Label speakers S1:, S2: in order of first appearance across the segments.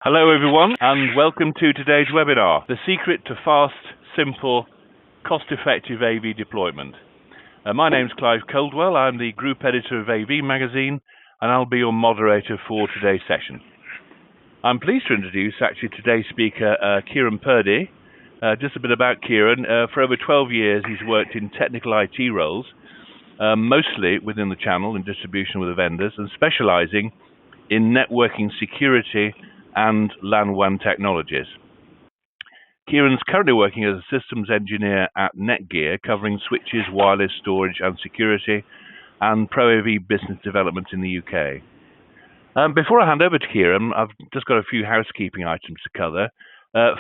S1: Hello everyone and welcome to today's webinar, The Secret to Fast, Simple, Cost-Effective AV Deployment. My name's Clive Coldwell, I'm the Group Editor of AV Magazine and I'll be your moderator for today's session. I'm pleased to introduce actually today's speaker, Kieran Purdy. Just a bit about Kieran. For over 12 years he's worked in technical IT roles, mostly within the channel and distribution with the vendors and specialising in networking security and LAN WAN technologies. Kieran's currently working as a systems engineer at Netgear, covering switches, wireless, storage and security, and Pro AV business development in the UK. Before I hand over to Kieran, I've just got a few housekeeping items to cover.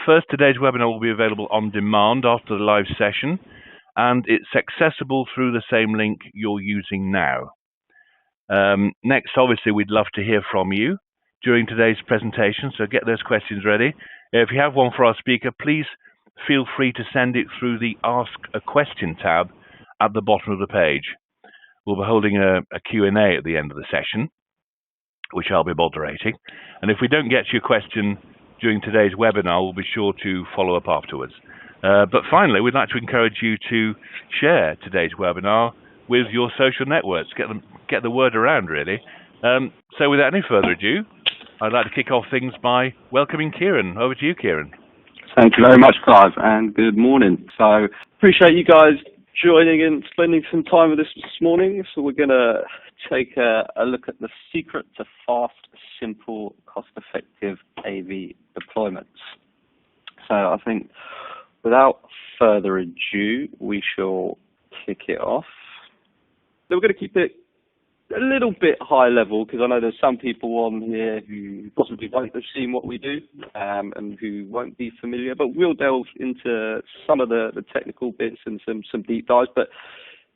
S1: First, today's webinar will be available on demand after the live session, and it's accessible through the same link you're using now. Next, obviously, we'd love to hear from you during today's presentation, so get those questions ready. If you have one for our speaker, please feel free to send it through the Ask a Question tab at the bottom of the page. We'll be holding a Q&A at the end of the session, which I'll be moderating. And if we don't get to your question during today's webinar, we'll be sure to follow up afterwards. But finally, we'd like to encourage you to share today's webinar with your social networks, get the word around really. So without any further ado, I'd like to kick off things by welcoming Kieran. Over to you, Kieran.
S2: Thank you very much, Clive, and good morning. So appreciate you guys joining and spending some time with us this morning. So we're going to take a look at the secret to fast, simple, cost-effective AV deployments. So I think without further ado, we shall kick it off. We're going to keep it a little bit high level because I know there's some people on here who possibly won't have seen what we do and who won't be familiar, but we'll delve into some of the technical bits and some deep dives. But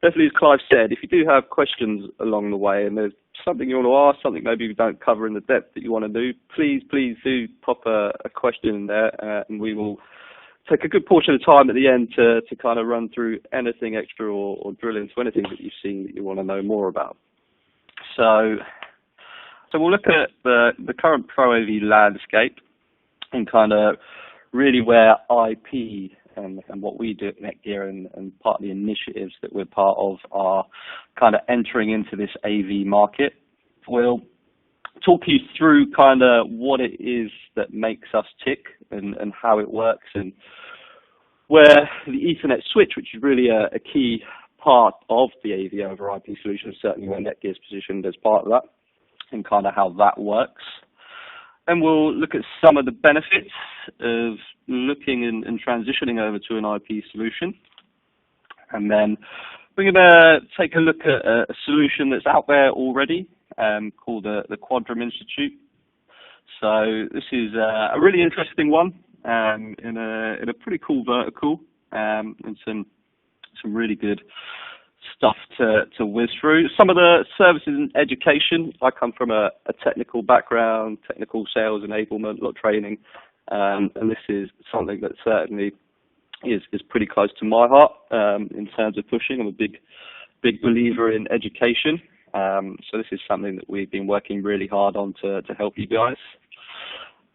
S2: definitely, as Clive said, if you do have questions along the way and there's something you want to ask, something maybe we don't cover in the depth that you want to do, please do pop a question in there and we will take a good portion of time at the end to kind of run through anything extra or drill into anything that you've seen that you want to know more about. So we'll look at the current Pro AV landscape and kind of really where IP and what we do at Netgear and part of the initiatives that we're part of are kind of entering into this AV market. We'll talk you through kind of what it is that makes us tick and how it works and where the Ethernet switch, which is really a key part of the AV over IP solution, certainly where Netgear's positioned as part of that, and kind of how that works. And we'll look at some of the benefits of looking and transitioning over to an IP solution. And then we're going to take a look at a solution that's out there already called the Quadrum Institute. So this is a really interesting one in a pretty cool vertical and some really good stuff to whiz through. Some of the services and education, I come from a technical background, technical sales enablement, a lot of training, and this is something that certainly is pretty close to my heart in terms of pushing. I'm a big believer in education, so this is something that we've been working really hard on to help you guys.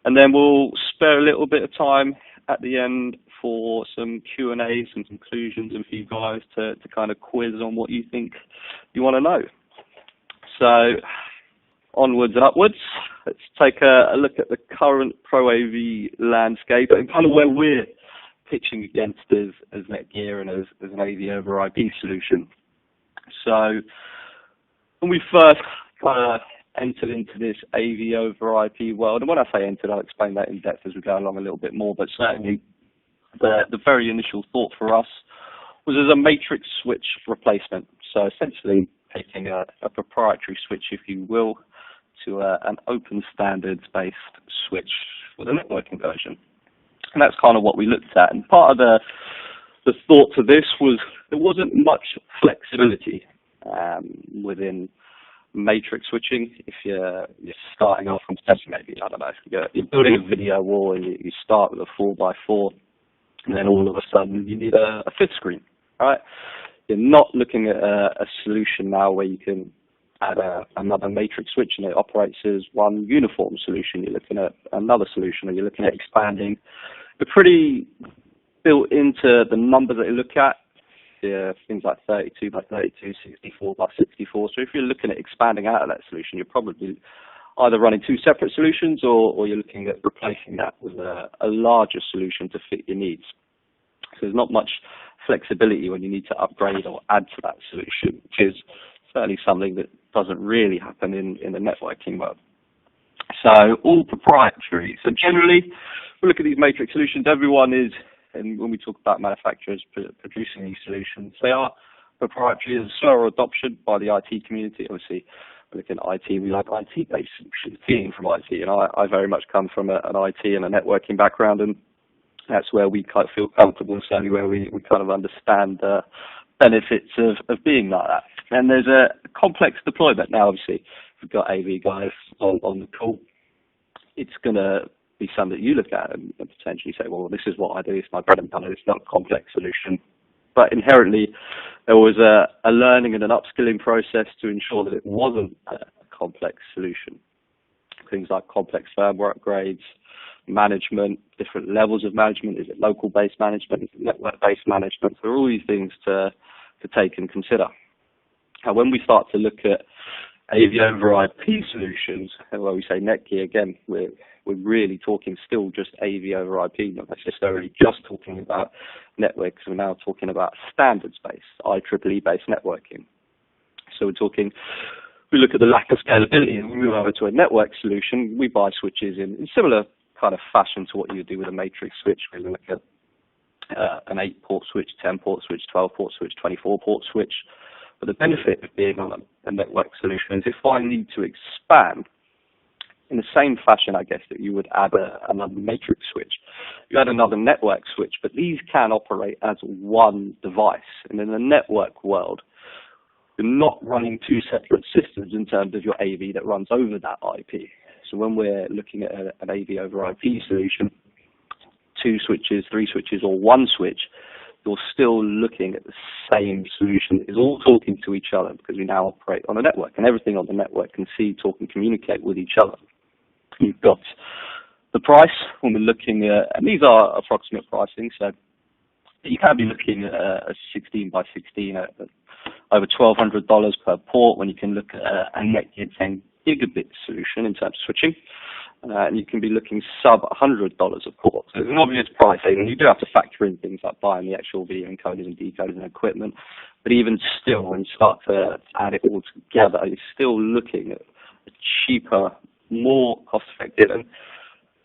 S2: And then we'll spare a little bit of time at the end for some Q&A, some conclusions, and for you guys to kind of quiz on what you think you want to know. So onwards and upwards, let's take a look at the current Pro AV landscape and kind of where we're pitching against as Netgear and as an AV over IP solution. So when we first kind of entered into this AV over IP world, and when I say entered, I'll explain that in depth as we go along a little bit more, but certainly the very initial thought for us was as a matrix switch replacement. So essentially taking a proprietary switch, if you will, to an open standards-based switch with a networking version. And that's kind of what we looked at. And part of the thought to this was there wasn't much flexibility within matrix switching. If you're starting off from maybe, I don't know, you're building a video wall and you start with a 4x4, and then all of a sudden you need a fifth screen, right? You're not looking at a solution now where you can add another matrix switch and it operates as one uniform solution. You're looking at another solution, and you're looking at expanding. They're pretty built into the numbers that you look at. Things like 32 by 32, 64 by 64. So if you're looking at expanding out of that solution, you're probably either running two separate solutions, or you're looking at replacing that with a larger solution to fit your needs. So there's not much flexibility when you need to upgrade or add to that solution, which is certainly something that doesn't really happen in the networking world. So all proprietary. So generally, we look at these matrix solutions, everyone is, and when we talk about manufacturers producing these solutions, they are proprietary. There's slower adoption by the IT community. Obviously, we look at IT, we like IT-based solutions, being from IT. And I very much come from an IT and a networking background, and that's where we kind of feel comfortable, and certainly where we kind of understand the benefits of being like that. And there's a complex deployment. Now, obviously, if we've got AV guys on the call, it's going to be something that you look at and potentially say, well, this is what I do, it's my bread and butter, it's not a complex solution. But inherently, there was a learning and an upskilling process to ensure that it wasn't a complex solution. Things like complex firmware upgrades, management, different levels of management. Is it local-based management? Is it network-based management? So there are all these things to take and consider. And when we start to look at AV over IP solutions, and when we say Netgear, again, we're really talking still just AV over IP, not necessarily just talking about networks. We're now talking about standards-based, IEEE-based networking. So we look at the lack of scalability, and we move over to a network solution. We buy switches in similar kind of fashion to what you would do with a matrix switch. We look at an 8-port switch, 10-port switch, 12-port switch, 24-port switch. But the benefit of being on a network solution is if I need to expand in the same fashion, I guess, that you would add another matrix switch, you add another network switch, but these can operate as one device. And in the network world, you're not running two separate systems in terms of your AV that runs over that IP. So when we're looking at an AV over IP solution, 2 switches, 3 switches, or 1 switch, you're still looking at the same solution. It's all talking to each other because we now operate on a network, and everything on the network can see, talk, and communicate with each other. You've got the price when we're looking at, and these are approximate pricing, so you can be looking at a 16 by 16 at over $1,200 per port, when you can look at a Netgear 10 gigabit solution in terms of switching. And you can be looking sub $100 a port. So it's an obvious price, and you do have to factor in things like buying the actual video encoders and decoders and equipment. But even still, when you start to add it all together, you're still looking at a cheaper, more cost-effective, and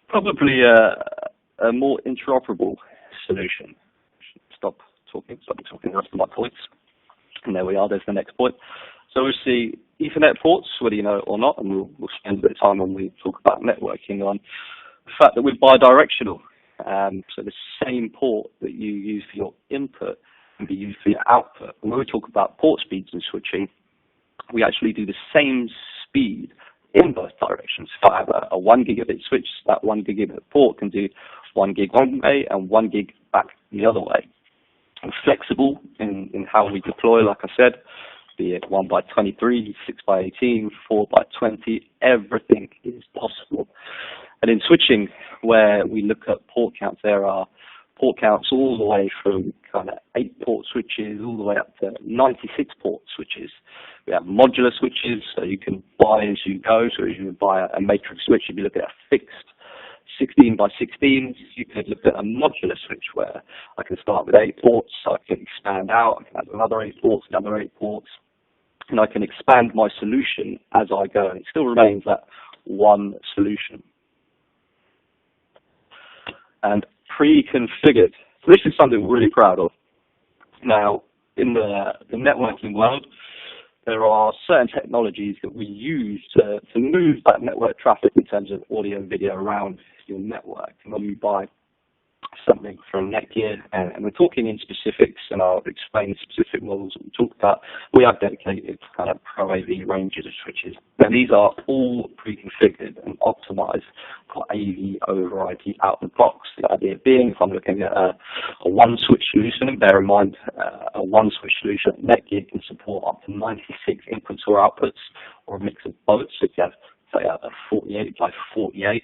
S2: probably a more interoperable solution. Stop talking the rest of my points. And there we are, there's the next point. So obviously, Ethernet ports, whether you know it or not, and we'll spend a bit of time when we talk about networking on the fact that we're bidirectional. So the same port that you use for your input can be used for your output. And when we talk about port speeds and switching, we actually do the same speed in both directions. If I have a 1 gigabit switch, that 1 gigabit port can do 1 gig one way and 1 gig back the other way. We're flexible in how we deploy, like I said, be it 1 by 23, 6 by 18, 4 by 20, everything is possible. And in switching, where we look at port counts, there are port counts all the way from kind of 8-port switches all the way up to 96-port switches. We have modular switches, so you can buy as you go. So as you would buy a matrix switch, if you look at a fixed 16 by 16, you could look at a modular switch where I can start with 8 ports, so I can expand out, I can add another 8 ports, another 8 ports, and I can expand my solution as I go, and it still remains that one solution. And pre-configured. So this is something we're really proud of. Now, in the networking world, there are certain technologies that we use to move that network traffic in terms of audio and video around your network. And when we buy something from Netgear, and we're talking in specifics, and I'll explain the specific models that we talk about. We have dedicated kind of Pro AV ranges of switches. Now these are all pre-configured and optimized for AV over IP out of the box. The idea being, if I'm looking at a one switch solution, and bear in mind a one switch solution, Netgear can support up to 96 inputs or outputs, or a mix of both. So if you have, say, a 48 by 48,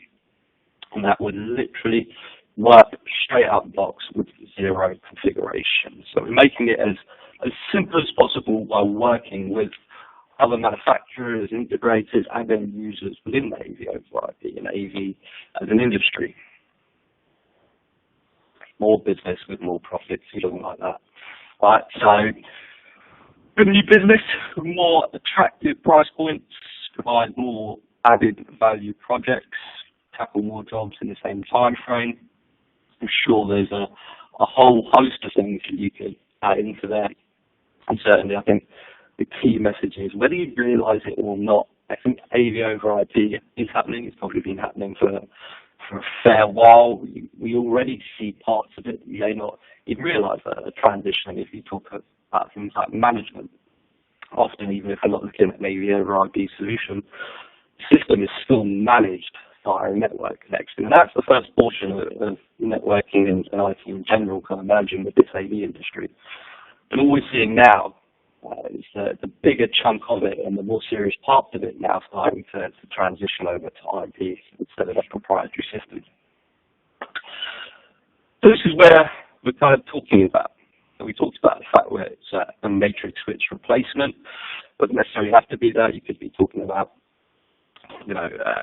S2: and that would literally work straight out the box with zero configuration. So we're making it as simple as possible while working with other manufacturers, integrators, and end users within the AV over IP and AV as an industry. More business with more profits, something like that. Right, so good new business, more attractive price points, provide more added value projects, tackle more jobs in the same time frame. I'm sure there's a whole host of things that you could add into there. And certainly I think the key message is, whether you realise it or not, I think AV over IP is happening. It's probably been happening for a fair while. We already see parts of it. You may not even realise a transition if you talk about things like management. Often, even if I'm not looking at an AV over IP solution, the system is still managed via a network connection. And that's the first portion of networking and IT in general, kind of managing with this AV industry. And all we're seeing now is the bigger chunk of it and the more serious parts of it now starting to transition over to IP instead of a proprietary system. So this is where we're kind of talking about. So we talked about the fact where it's a matrix switch replacement. Doesn't necessarily have to be that. You could be talking about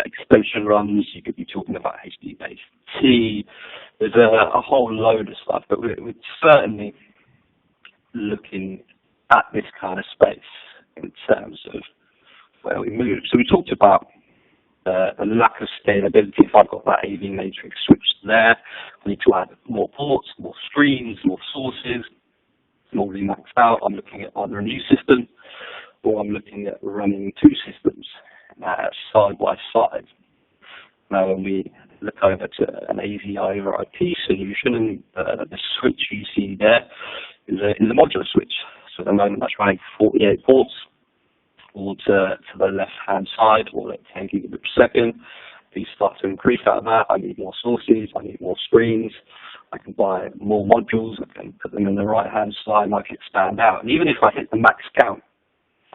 S2: extension runs, you could be talking about HD-based T. There's a whole load of stuff, but we're certainly looking at this kind of space in terms of where we move. So we talked about the lack of scalability. If I've got that AV matrix switch there, we need to add more ports, more screens, more sources. It's already maxed out. I'm looking at either a new system or I'm looking at running two systems side by side. Now, when we look over to an AV over IP solution, the switch you see there is a modular switch. So at the moment, that's running 48 ports, all to the left-hand side, all at 10 gigabits per second. These start to increase out of that. I need more sources. I need more screens. I can buy more modules. I can put them in the right-hand side, and I can expand out. And even if I hit the max count,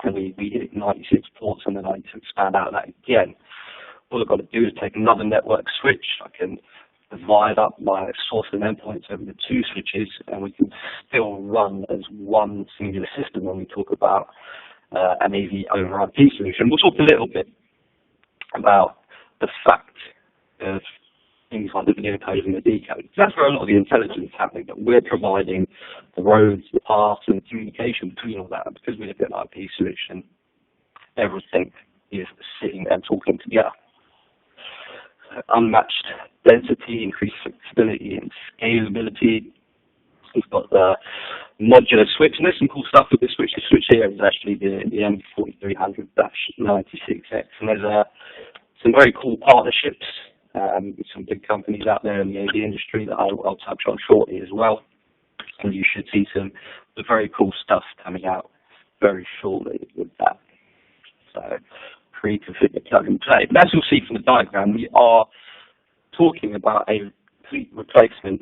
S2: and we hit 96 ports, and then I need to expand out that again, all I've got to do is take another network switch. I can divide up my source and endpoints over the two switches, and we can still run as one singular system when we talk about an AV over IP solution. We'll talk a little bit about the fact of things like the video code and the decode. That's where a lot of the intelligence is happening, that we're providing the roads, the paths, and the communication between all that. And because we look at an IP solution, everything is sitting there talking together. Unmatched density, increased flexibility and scalability. We've got the modular switch, and there's some cool stuff with this switch. The switch here is actually the M4300-96X, and there's some very cool partnerships with some big companies out there in the AV industry that I'll touch on shortly as well. And you should see some very cool stuff coming out very shortly with that. So pre-configured plug and play. But as you'll see from the diagram, we are talking about a complete replacement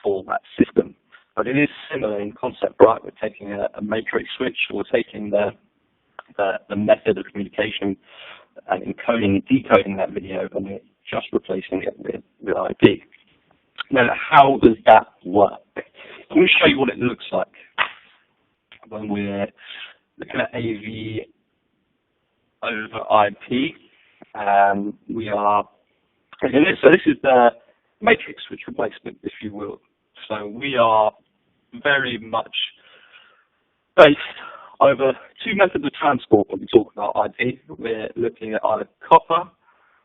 S2: for that system. But it is similar in concept, right? We're taking a matrix switch, we're taking the method of communication and encoding and decoding that video, and we're just replacing it with IP. Now, how does that work? I'm going to show you what it looks like when we're looking at AV over IP. So this is the matrix switch replacement, if you will. So we are very much based over two methods of transport when we talk about IP. We're looking at either copper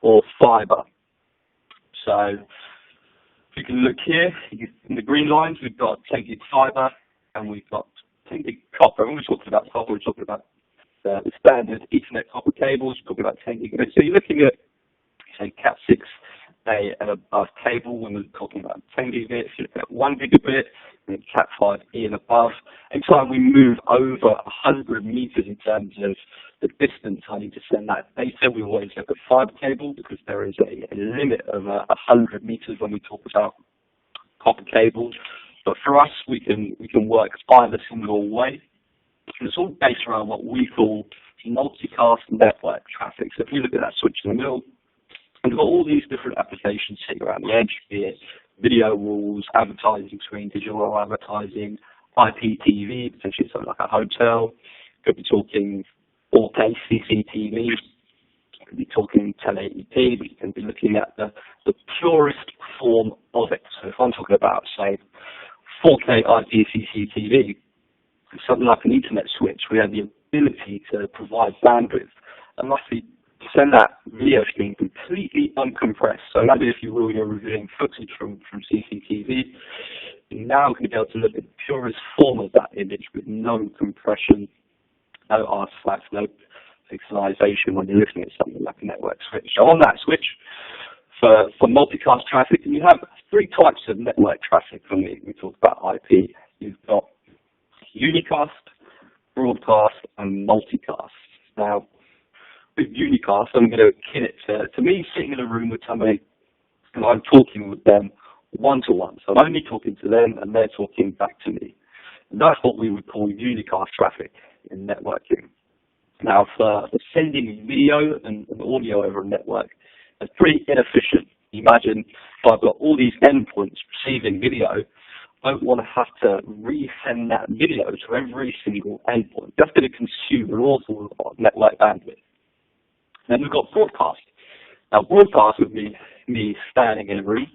S2: or fiber. So if you can look here, in the green lines, we've got 10 gig fiber and we've got 10 gig copper. When we're talking about copper, we're talking about the standard Ethernet copper cables. We're talking about 10 gigabits. So you're looking at, say, Cat6 an above cable when we're talking about 10 gigabits, you look at 1 gigabit, and Cat 5e and above. Anytime we move over 100 meters in terms of the distance I need to send that data, we always look at fiber cable because there is a limit of 100 meters when we talk about copper cables. But for us, we can work either single way. And it's all based around what we call multicast network traffic. So if you look at that switch in the middle, and we've got all these different applications sitting around the edge, be it video walls, advertising screen, digital advertising, IPTV, potentially something like a hotel. Could be talking 4K CCTV. Could be talking 1080p. We can be looking at the purest form of it. So if I'm talking about, say, 4K IP CCTV, something like an Ethernet switch, we have the ability to provide bandwidth and roughly send that video stream completely uncompressed. So maybe, if you will, you're reviewing footage from CCTV, you're now going to be able to look at the purest form of that image with no compression, no artifacts, no pixelization when you're looking at something like a network switch. So on that switch, for multicast traffic, and you have three types of network traffic when we talk about IP. You've got unicast, broadcast, and multicast. Now, with unicast, I'm going to akin it to me sitting in a room with somebody and I'm talking with them one-to-one. So I'm only talking to them and they're talking back to me. And that's what we would call unicast traffic in networking. Now, for sending video and audio over a network, it's pretty inefficient. Imagine if I've got all these endpoints receiving video, I don't want to have to resend that video to every single endpoint. That's going to consume an awful lot of network bandwidth. Then we've got broadcast. Now, broadcast would be me standing in a room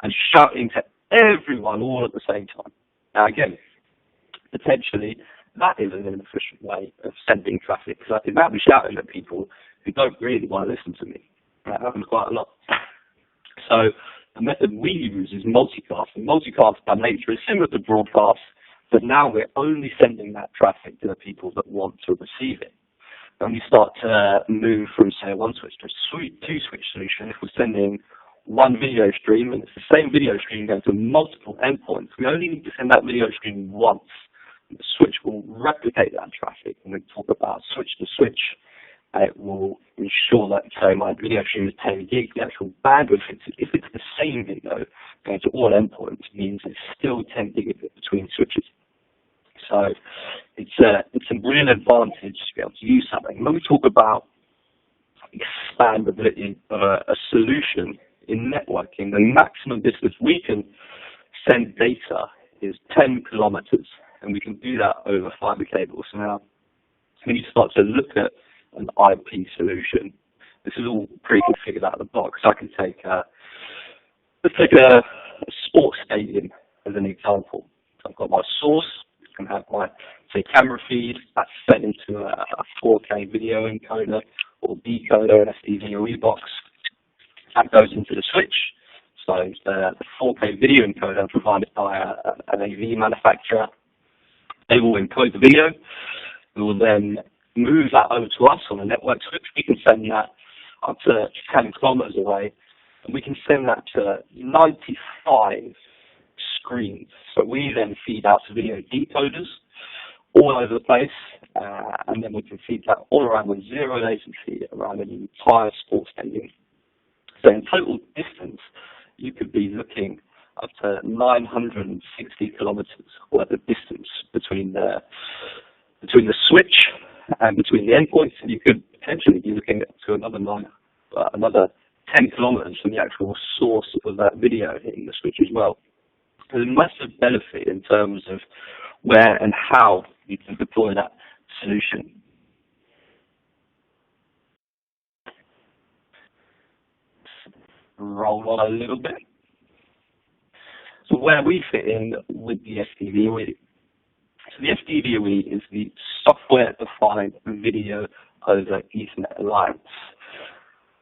S2: and shouting to everyone all at the same time. Now, again, potentially, that is an inefficient way of sending traffic, because I can now be shouting at people who don't really want to listen to me. That happens quite a lot. So the method we use is multicast. And multicast by nature is similar to broadcast, but now we're only sending that traffic to the people that want to receive it. When we start to move from, say, one switch to a two-switch solution, if we're sending one video stream and it's the same video stream going to multiple endpoints, we only need to send that video stream once. And the switch will replicate that traffic. When we talk about switch to switch, it will ensure that, say, my video stream is 10 gigs, the actual bandwidth, if it's the same video going to all endpoints, means it's still 10 gigabit between switches. So it's a real advantage to be able to use something. When we talk about expandability of a solution in networking, the maximum distance we can send data is 10 kilometers, and we can do that over fiber cables. So now, when you start to look at an IP solution, this is all pre-configured out of the box. I can let's take a sports stadium as an example. I've got my source, I can have my, say, camera feed that's fed into a 4K video encoder or decoder, an SDV box. That goes into the switch. So the 4K video encoder provided by an AV manufacturer. They will encode the video. We will then move that over to us on a network switch. We can send that up to 10 kilometers away, and we can send that to 95 screens. So we then feed out to video decoders all over the place, and then we can feed that all around with zero latency around an entire sports stadium. So in total distance, you could be looking up to 960 kilometers worth of distance between the switch and between the endpoints, and you could potentially be looking at to another 10 kilometers from the actual source of that video hitting the switch as well. There's a massive benefit in terms of where and how you can deploy that solution. Roll on a little bit. So where we fit in with the SDVoE. So the SDVoE is the software-defined video over Ethernet alliance.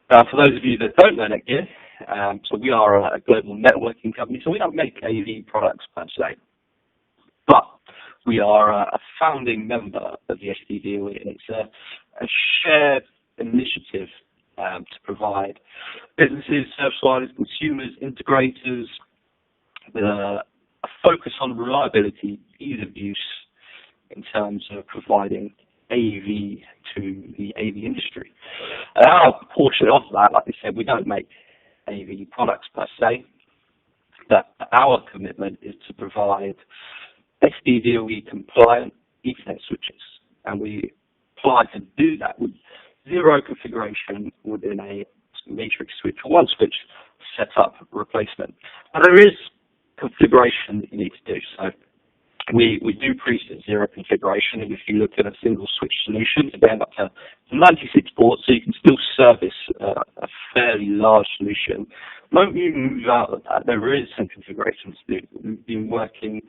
S2: Now, for those of you that don't know Netgear, so we are a global networking company, so we don't make AV products per se, but we are a founding member of the SDVoE, and it's a shared initiative to provide businesses, service providers, consumers, integrators with a focus on reliability, ease of use in terms of providing AV to the AV industry. Our portion of that, like I said, we don't make AV products per se, but our commitment is to provide SDVoE compliant Ethernet switches, and we apply to do that with zero configuration within a matrix switch or one switch setup replacement. Now there is configuration that you need to do. So we do preset zero configuration, and if you look at a single switch solution, again up to 96 ports, so you can still service a fairly large solution. The moment you move out of that, there is some configuration to do. We've been working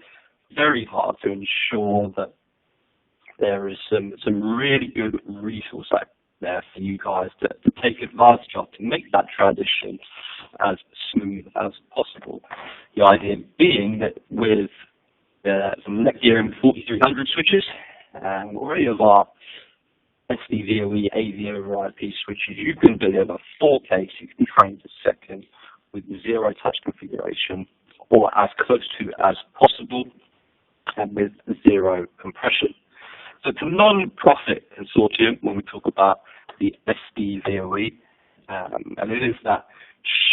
S2: very hard to ensure that there is some really good resource out there for you guys to take advantage of to make that transition as smooth as possible. The idea being that with some Netgear M4300 switches, already of our SDVoE AV over IP switches, you can deliver 4K 60 frames a second with zero touch configuration, or as close to as possible, and with zero compression. So it's a non-profit consortium when we talk about the SDVoE, and it is that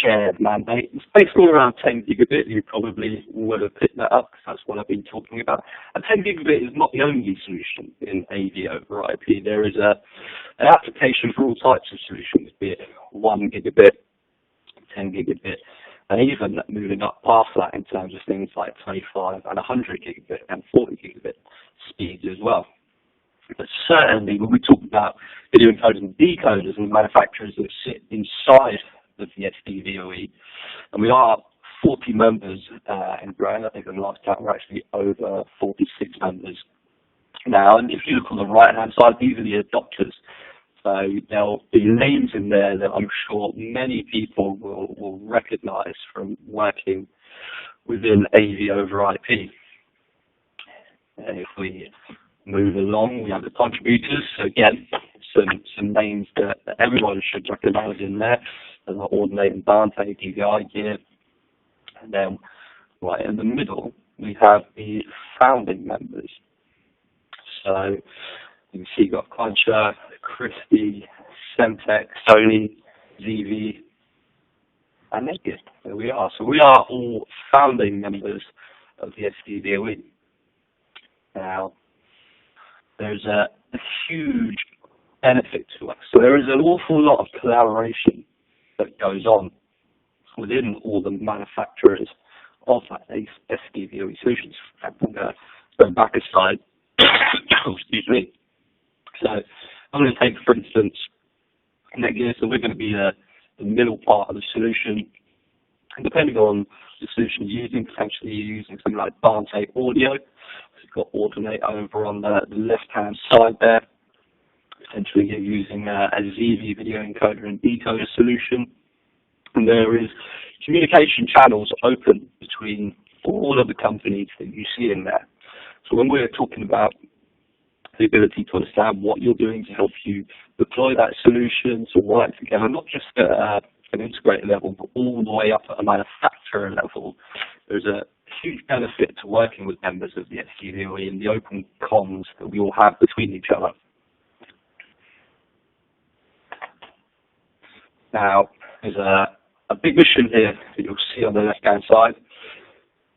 S2: shared mandate. It's based all around 10 gigabit. You probably would have picked that up because that's what I've been talking about. And 10 gigabit is not the only solution in AV over IP. There is an application for all types of solutions, be it 1 gigabit, 10 gigabit, and even moving up past that in terms of things like 25 and 100 gigabit and 40 gigabit speeds as well. But certainly when we talk about video encoders and decoders and manufacturers that sit inside of the SDVoE, and we are 40 members and growing. I think in the last count we're actually over 46 members now. And if you look on the right-hand side, these are the adopters. So there'll be names in there that I'm sure many people will recognize from working within AV over IP. And if we move along, we have the contributors. So again, some names that everyone should recognize in there. There's Ordinate and Dante, DVI gear. And then right in the middle, we have the founding members. So you can see you've got Concha, Christie, Semtech, Sony, ZV, and Netgear. There we are. So we are all founding members of the SDVoE. Now, there's a huge benefit to us. So there is an awful lot of collaboration that goes on within all the manufacturers of that SDVoE solutions. I'm going to go back a slide. Excuse me. So I'm going to take, for instance, Netgear. So we're going to be the middle part of the solution. And depending on the solution you're using, potentially you're using something like Dante audio. So you've got Alternate over on the left-hand side there. Potentially you're using a ZV video encoder and decoder solution. And there is communication channels open between all of the companies that you see in there. So when we're talking about the ability to understand what you're doing to help you deploy that solution, to work together, not just at an integrated level, but all the way up at a manufacturer level, there's a huge benefit to working with members of the SDVoE and the open comms that we all have between each other. Now, there's a big mission here that you'll see on the left-hand side.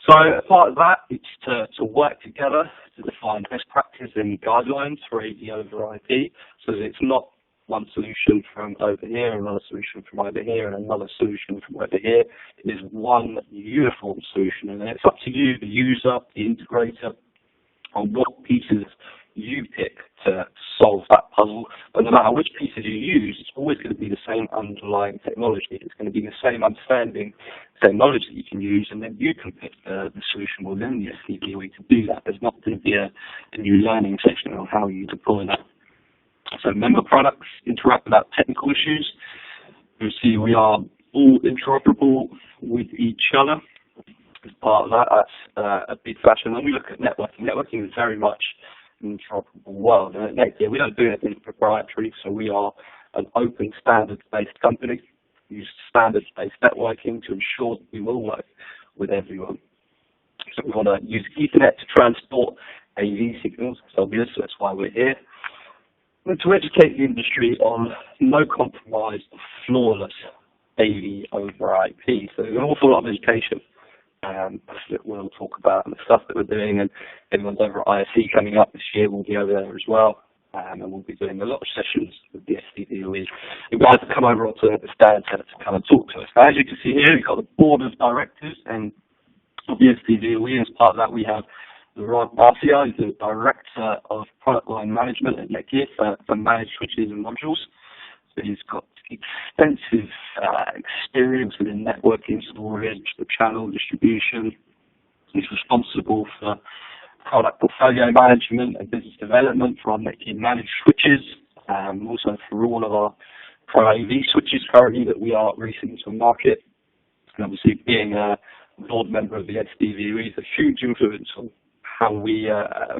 S2: So part of that is to work together to define best practice and guidelines for AV over IP, so that it's not one solution from over here, another solution from over here, and another solution from over here. It is one uniform solution, and then it's up to you, the user, the integrator, on what pieces you pick to solve that puzzle. But no matter which pieces you use, it's always going to be the same underlying technology. It's going to be the same understanding technology that you can use, and then you can pick the solution within the SDVoE to do that. There's not going to be a new learning section on how you deploy that. So member products interact without technical issues. You see we are all interoperable with each other. As part of that, that's a big fashion. When we look at networking, networking is very much an interoperable world. And at Netgear, we don't do anything proprietary, so we are an open standards-based company. We use standards-based networking to ensure that we will work with everyone. So we want to use Ethernet to transport AV signals. It's obvious, so that's why we're here. And to educate the industry on no compromise, flawless AV over IP. So there's an awful lot of education that we'll talk about and the stuff that we're doing. And everyone's over at ISE coming up this year. We'll be over there as well. And we'll be doing a lot of sessions with the SDVOE. You guys have come over onto the stand to come and talk to us. Now, as you can see here, we've got the board of directors and of the SDVOE. As part of that, we have Rod Marcia, who's the Director of Product Line Management at Netgear for managed switches and modules. So he's got extensive experience within networking, storage, the channel distribution. He's responsible for product portfolio management and business development for our Netgear managed switches, also for all of our Pro AV switches currently that we are releasing into the market. And obviously being a board member of the SDVOE is a huge influence on how we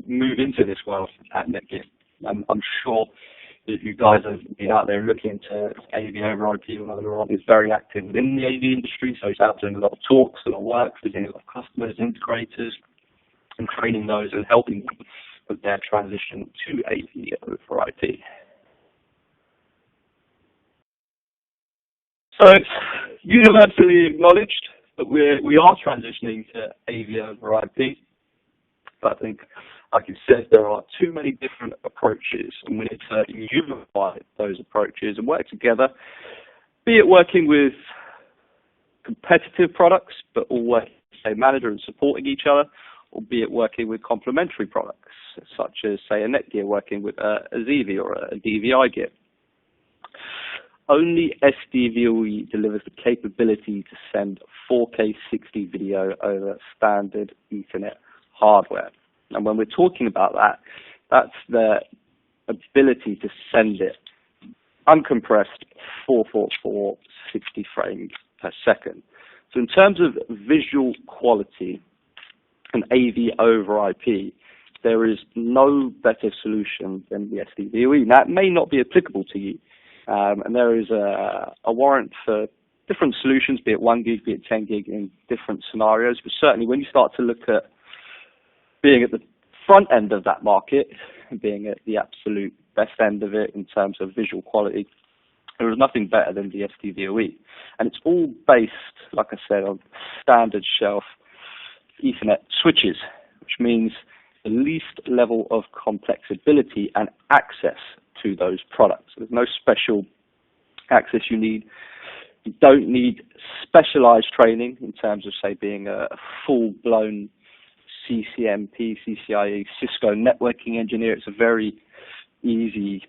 S2: move into this world at Netgear. I'm sure that you guys have been out there looking into AV over IP. Rod is very active within the AV industry, so he's out doing a lot of talks, a lot of work, visiting a lot of customers, integrators, and training those and helping them with their transition to AV over IP. So it's universally acknowledged that we are transitioning to AV over IP. But I think, like you said, there are too many different approaches, and we need to unify those approaches and work together, be it working with competitive products, but all working as a manager and supporting each other, or be it working with complementary products, such as, say, a Netgear working with a ZV or a DVI gear. Only SDVOE delivers the capability to send 4K 60 video over standard Ethernet hardware. And when we're talking about that, that's the ability to send it uncompressed 444 60 frames per second. So in terms of visual quality and AV over IP, there is no better solution than the SDVOE. Now, it may not be applicable to you, and there is a warrant for different solutions, be it 1 gig, be it 10 gig in different scenarios. But certainly when you start to look at being at the front end of that market, being at the absolute best end of it in terms of visual quality, there is nothing better than the SDVOE. And it's all based, like I said, on standard shelf Ethernet switches, which means the least level of complexity and access to those products. There's no special access you need. You don't need specialized training in terms of, say, being a full-blown CCNP, CCIE, Cisco networking engineer. It's a very easy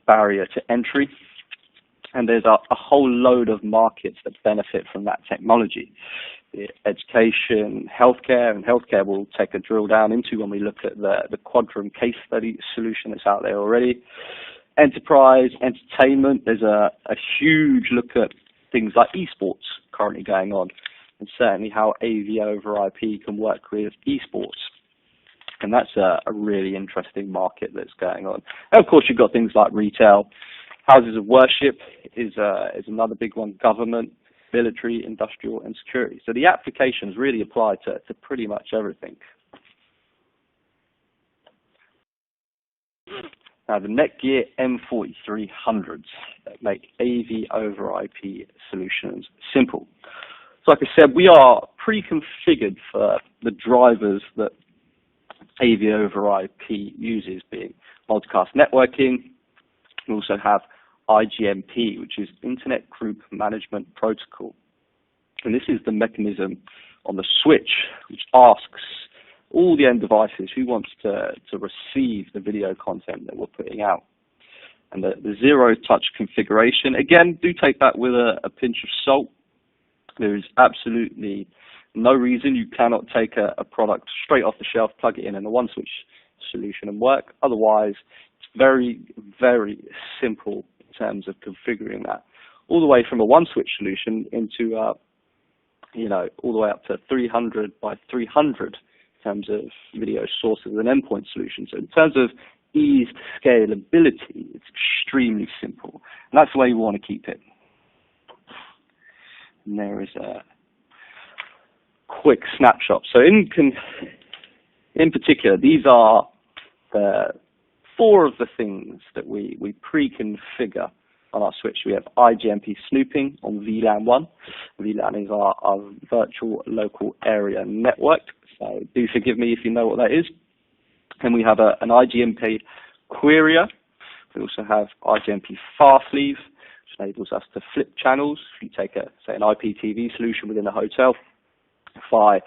S2: barrier to entry. And there's a whole load of markets that benefit from that technology. Education, healthcare, and healthcare we'll take a drill down into when we look at the Quadrum case study solution that's out there already. Enterprise, entertainment, there's a huge look at things like esports currently going on, and certainly how AV over IP can work with esports. And that's a really interesting market that's going on. And of course, you've got things like retail. Houses of worship is another big one. Government, military, industrial, and security. So the applications really apply to pretty much everything. Now, the Netgear M4300s that make AV over IP solutions simple. So like I said, we are pre-configured for the drivers that AV over IP uses, being multicast networking. We also have IGMP, which is Internet Group Management Protocol. And this is the mechanism on the switch which asks all the end devices who wants to receive the video content that we're putting out. And the zero-touch configuration, again, do take that with a pinch of salt. There is absolutely no reason you cannot take a product straight off the shelf, plug it in a one-switch solution and work. Otherwise, it's very, very simple in terms of configuring that. All the way from a one-switch solution into, all the way up to 300 by 300 in terms of video sources and endpoint solutions. So in terms of ease, scalability, it's extremely simple. And that's the way we want to keep it. And there is a quick snapshot. So in particular, these are the 4 of the things that we pre-configure on our switch. We have IGMP snooping on VLAN 1. VLAN is our virtual local area network. So do forgive me if you know what that is. And we have an IGMP querier. We also have IGMP fast leave, which enables us to flip channels. If you take say an IPTV solution within a hotel, if I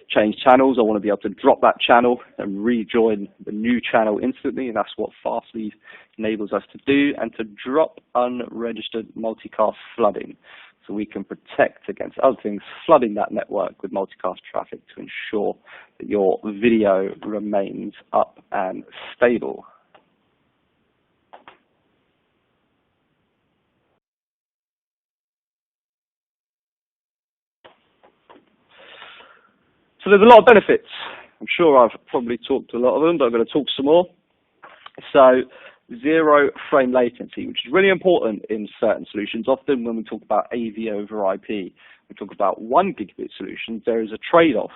S2: change channels, I want to be able to drop that channel and rejoin the new channel instantly, and that's what fast leave enables us to do, and to drop unregistered multicast flooding, so we can protect against other things flooding that network with multicast traffic to ensure that your video remains up and stable. So there's a lot of benefits. I'm sure I've probably talked a lot of them, but I'm going to talk some more. So 0 frame latency, which is really important in certain solutions. Often when we talk about AV over IP, we talk about 1 gigabit solutions, there is a trade-off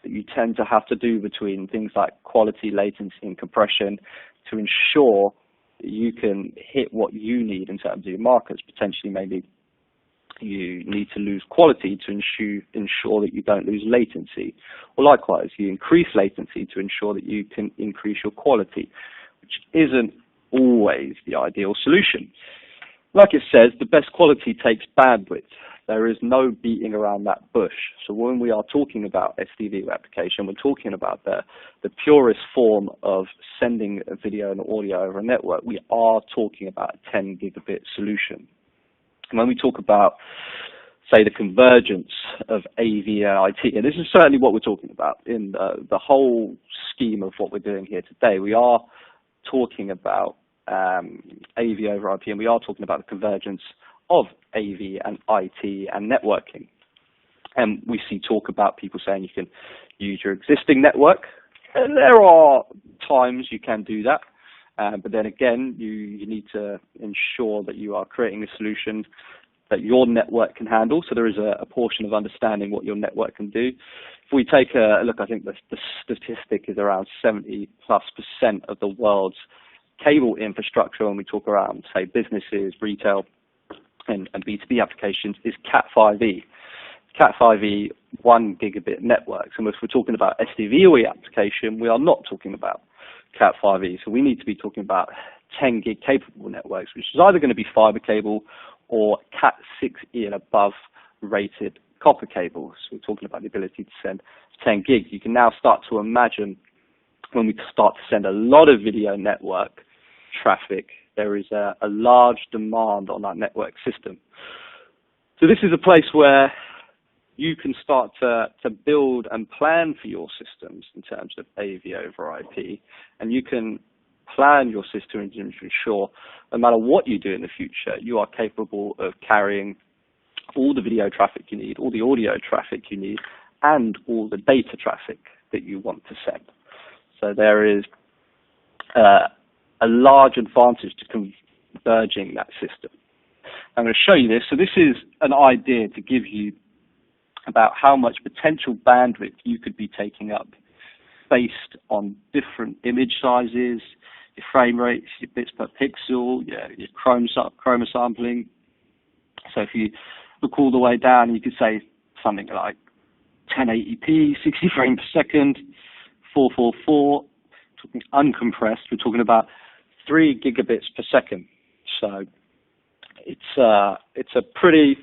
S2: that you tend to have to do between things like quality, latency, and compression to ensure that you can hit what you need in terms of your markers. Potentially maybe you need to lose quality to ensure that you don't lose latency. Or likewise, you increase latency to ensure that you can increase your quality, which isn't always the ideal solution. Like it says, the best quality takes bandwidth. There is no beating around that bush. So when we are talking about SDV application, we're talking about the purest form of sending a video and audio over a network. We are talking about a 10 gigabit solution. And when we talk about, say, the convergence of AV and IT, and this is certainly what we're talking about in the whole scheme of what we're doing here today, we are talking about AV over IP, and we are talking about the convergence of AV and IT and networking. And we see talk about people saying you can use your existing network, and there are times you can do that. But then again, you need to ensure that you are creating a solution that your network can handle. So there is a portion of understanding what your network can do. If we take a look, I think the statistic is around 70+% of the world's cable infrastructure, when we talk around, say, businesses, retail, and B2B applications, is Cat5e. Cat5e 1 gigabit networks. And if we're talking about SDVoE application, we are not talking about Cat5e. So we need to be talking about 10 gig capable networks, which is either going to be fiber cable or Cat6e and above rated copper cables. So we're talking about the ability to send 10 gigs. You can now start to imagine when we start to send a lot of video network traffic, there is a large demand on that network system. So this is a place where you can start to build and plan for your systems in terms of AV over IP, and you can plan your system to ensure no matter what you do in the future, you are capable of carrying all the video traffic you need, all the audio traffic you need, and all the data traffic that you want to send. So there is a large advantage to converging that system. I'm going to show you this. So this is an idea to give you about how much potential bandwidth you could be taking up based on different image sizes, your frame rates, your bits per pixel, your chroma sampling. So if you look all the way down, you could say something like 1080p, 60 frames per second, 444, talking uncompressed, we're talking about 3 gigabits per second. So it's a pretty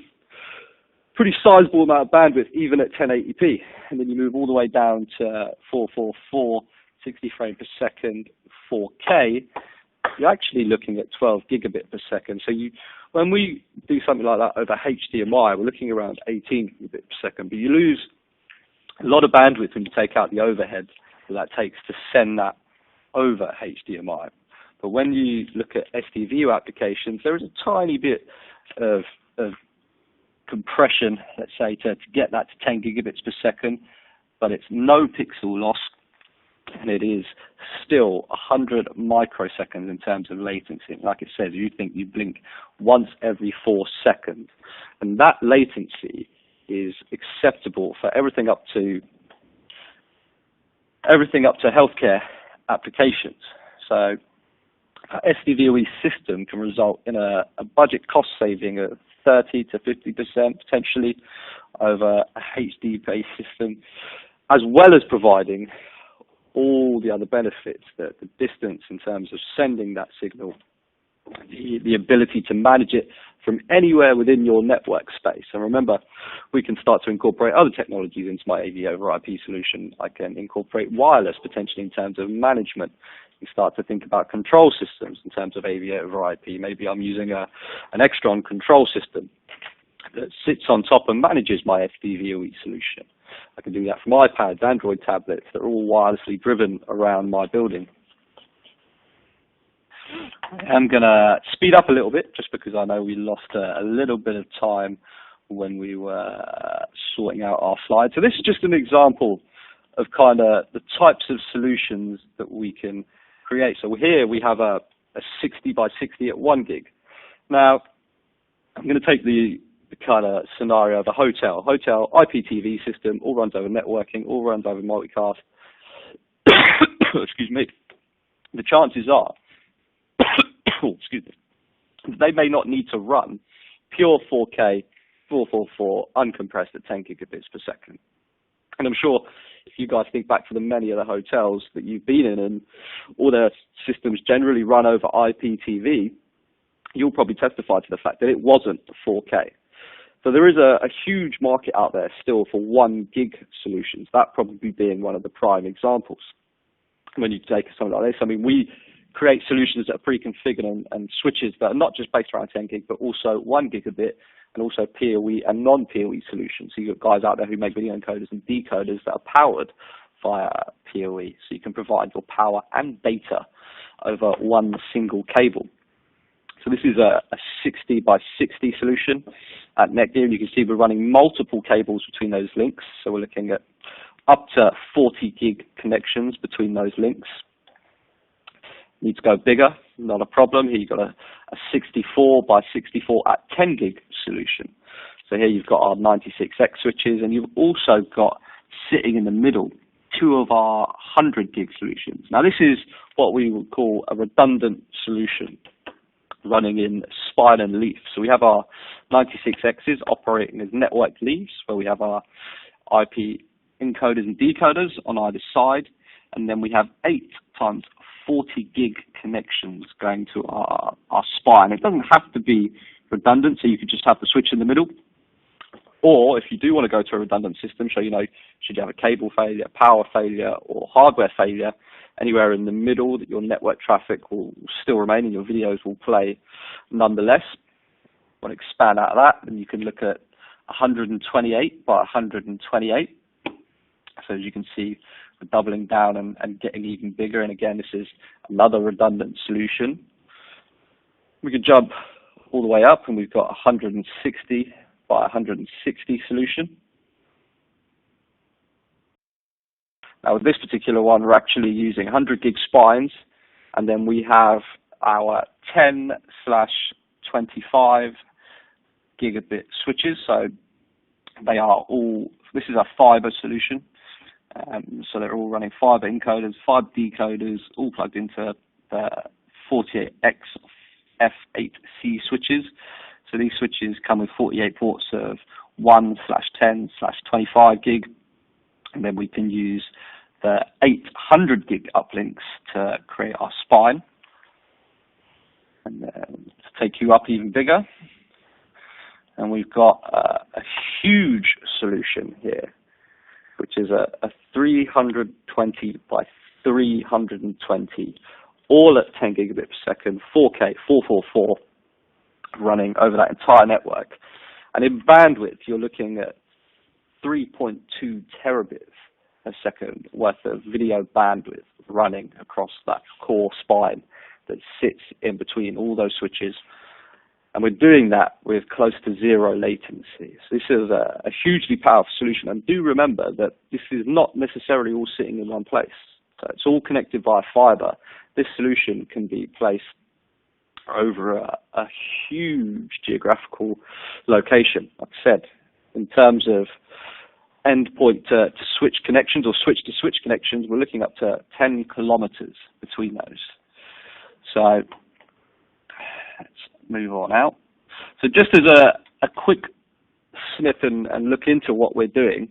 S2: sizable amount of bandwidth even at 1080p. And then you move all the way down to 444, 60 frames per second, 4K, you're actually looking at 12 gigabit per second. So when we do something like that over HDMI, we're looking around 18 gigabit per second, but you lose a lot of bandwidth when you take out the overhead that takes to send that over HDMI. But when you look at SDVoE applications, there is a tiny bit of compression, let's say, to get that to 10 gigabits per second, but it's no pixel loss, and it is still 100 microseconds in terms of latency. Like it says, you think you blink once every 4 seconds, and that latency is acceptable for everything up to healthcare applications. So our SDVOE system can result in a budget cost saving of 30 to 50% potentially over a HD-based system, as well as providing all the other benefits, the distance in terms of sending that signal, the ability to manage it from anywhere within your network space. And remember, we can start to incorporate other technologies into my AV over IP solution. I can incorporate wireless potentially in terms of management. You start to think about control systems in terms of AV over IP. Maybe I'm using an Extron control system that sits on top and manages my SDVOE solution. I can do that from iPads, Android tablets that are all wirelessly driven around my building. I'm going to speed up a little bit just because I know we lost a little bit of time when we were sorting out our slides. So this is just an example of kind of the types of solutions that we can create. So here we have a 60 by 60 at 1 gig. Now, I'm going to take the kind of scenario of a hotel IPTV system, all runs over networking, all runs over multicast. Excuse me. The chances are, excuse me, they may not need to run pure 4K 444 uncompressed at 10 gigabits per second. And I'm sure if you guys think back to the many of the hotels that you've been in and all their systems generally run over IPTV, you'll probably testify to the fact that it wasn't 4K. So there is a huge market out there still for 1 gig solutions, that probably being one of the prime examples. When you take something like this, I mean, we create solutions that are pre-configured and switches that are not just based around 10 gig, but also 1 gigabit and also PoE and non-PoE solutions. So you've got guys out there who make video encoders and decoders that are powered via PoE. So you can provide your power and data over one single cable. So this is a 60 by 60 solution at Netgear, and you can see we're running multiple cables between those links. So we're looking at up to 40 gig connections between those links. Need to go bigger, not a problem. Here you've got a 64 by 64 at 10 gig solution. So here you've got our 96X switches, and you've also got sitting in the middle 2 of our 100 gig solutions. Now this is what we would call a redundant solution running in spine and leaf. So we have our 96Xs operating as network leaves, where we have our IP encoders and decoders on either side, and then we have 8 times 40 gig connections going to our spine. It doesn't have to be redundant, so you could just have the switch in the middle. Or if you do want to go to a redundant system, so you know, should you have a cable failure, power failure, or hardware failure, anywhere in the middle that your network traffic will still remain and your videos will play nonetheless. Want to expand out of that, and you can look at 128 by 128. So as you can see, we're doubling down and getting even bigger. And again, this is another redundant solution. We could jump all the way up, and we've got 160 by 160 solution. Now with this particular one, we're actually using 100 gig spines, and then we have our 10/25 gigabit switches. So they are all, this is a fiber solution. So they're all running fiber encoders, fiber decoders, all plugged into the 48X F8C switches. So these switches come with 48 ports of 1/10/25 gig, and then we can use the 800 gig uplinks to create our spine. And then to take you up even bigger, and we've got a huge solution here, which is a 320 by 320, all at 10 gigabit per second, 4K 444, running over that entire network. And in bandwidth, you're looking at 3.2 terabits a second worth of video bandwidth running across that core spine that sits in between all those switches. And we're doing that with close to 0 latency. So this is a hugely powerful solution. And do remember that this is not necessarily all sitting in one place. So it's all connected via fiber. This solution can be placed over a huge geographical location. Like I said, in terms of endpoint to switch connections or switch to switch connections, we're looking up to 10 kilometers between those. So let's move on out. So just as a quick snip and look into what we're doing,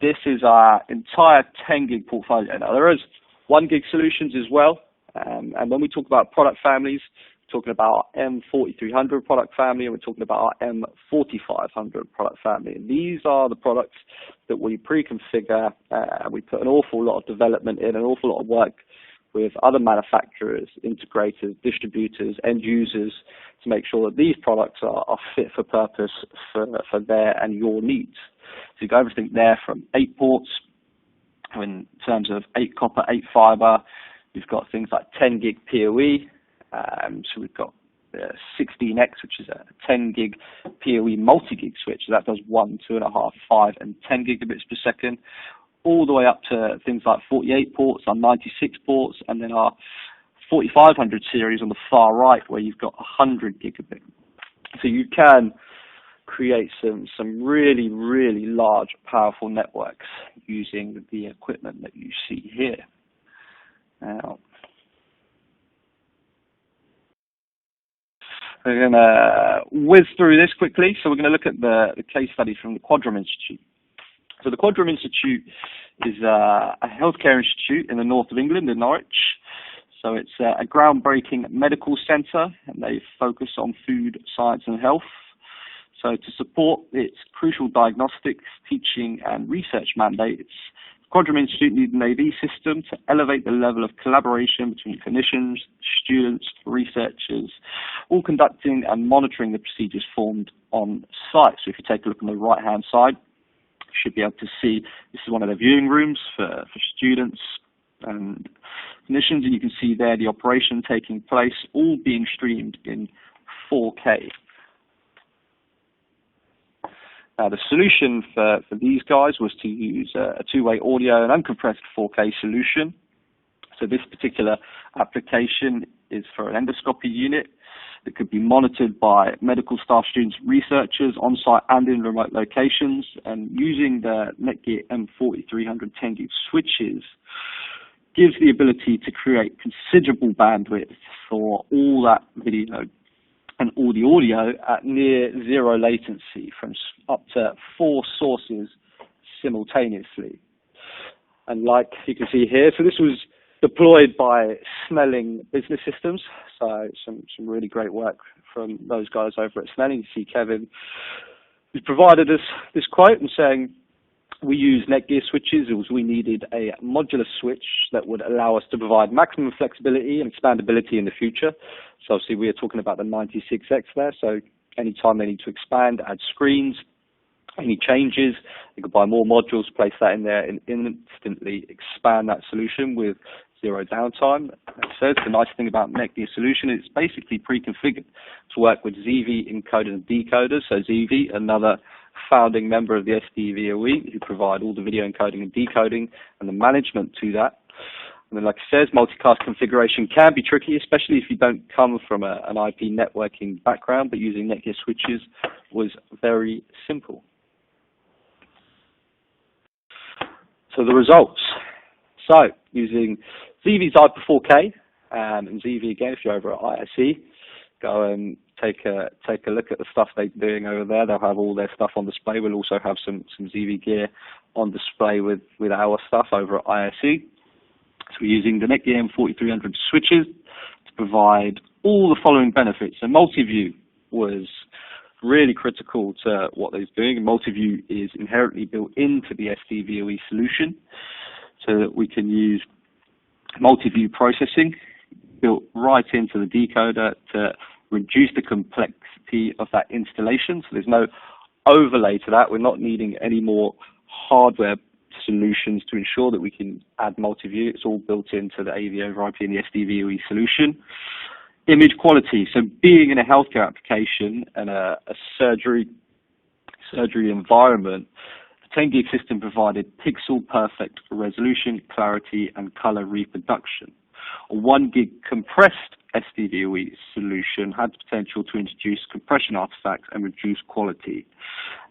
S2: this is our entire 10 gig portfolio. Now there is 1 gig solutions as well, and when we talk about product families, we're talking about our M4300 product family, and we're talking about our M4500 product family. And these are the products that we pre-configure. We put an awful lot of development in, an awful lot of work with other manufacturers, integrators, distributors, end users, to make sure that these products are fit for purpose for their and your needs. So you've got everything there from 8 ports, in terms of 8 copper, 8 fiber. We've got things like 10 gig PoE. So we've got 16X, which is a 10 gig PoE multi-gig switch. So that does 1, 2.5, 5, and 10 gigabits per second, all the way up to things like 48 ports, our 96 ports, and then our 4500 series on the far right, where you've got 100 gigabit. So you can create some really, really large, powerful networks using the equipment that you see here. Now, we're going to whiz through this quickly. So we're going to look at the case study from the Quadrum Institute. So the Quadrum Institute is a healthcare institute in the north of England, in Norwich. So it's a groundbreaking medical centre, and they focus on food, science and health. So to support its crucial diagnostics, teaching and research mandates, the Quadrum Institute needs an AV system to elevate the level of collaboration between clinicians, students, researchers, all conducting and monitoring the procedures formed on site. So if you take a look on the right-hand side, you should be able to see this is one of the viewing rooms for students and clinicians, and you can see there the operation taking place, all being streamed in 4K. Now, the solution for these guys was to use a two-way audio and uncompressed 4K solution. So this particular application is for an endoscopy unit that could be monitored by medical staff, students, researchers on-site and in remote locations. And using the Netgear M4300 10 gig switches gives the ability to create considerable bandwidth for all that video and all the audio at near zero latency from up to 4 sources simultaneously. And like you can see here, so this was deployed by Snelling Business Systems. So some really great work from those guys over at Snelling. You see Kevin, who's provided us this quote and saying, we use Netgear switches as we needed a modular switch that would allow us to provide maximum flexibility and expandability in the future. So obviously we are talking about the 96X there. So anytime they need to expand, add screens, any changes, they could buy more modules, place that in there and instantly expand that solution with zero downtime. So the nice thing about Netgear solution is it's basically pre-configured to work with ZV encoders and decoders. So ZV, another founding member of the SDVOE, who provide all the video encoding and decoding and the management to that. And then, like it says, multicast configuration can be tricky, especially if you don't come from an IP networking background, but using Netgear switches was very simple. So the results. So using ZV's Hyper 4K, and ZV again, if you're over at ISE, go and take a look at the stuff they're doing over there. They'll have all their stuff on display. We'll also have some ZV gear on display with our stuff over at ISE. So we're using the Netgear M4300 switches to provide all the following benefits. So multi-view was really critical to what they're doing. Multi-view is inherently built into the SDVOE solution, so that we can use multi-view processing built right into the decoder to reduce the complexity of that installation. So there's no overlay to that. We're not needing any more hardware solutions to ensure that we can add multi-view. It's all built into the AVoIP and the SDVOE solution. Image quality. So being in a healthcare application and a surgery environment, 10 gig system provided pixel perfect resolution, clarity, and color reproduction. A 1 gig compressed SDVoE solution had the potential to introduce compression artifacts and reduce quality.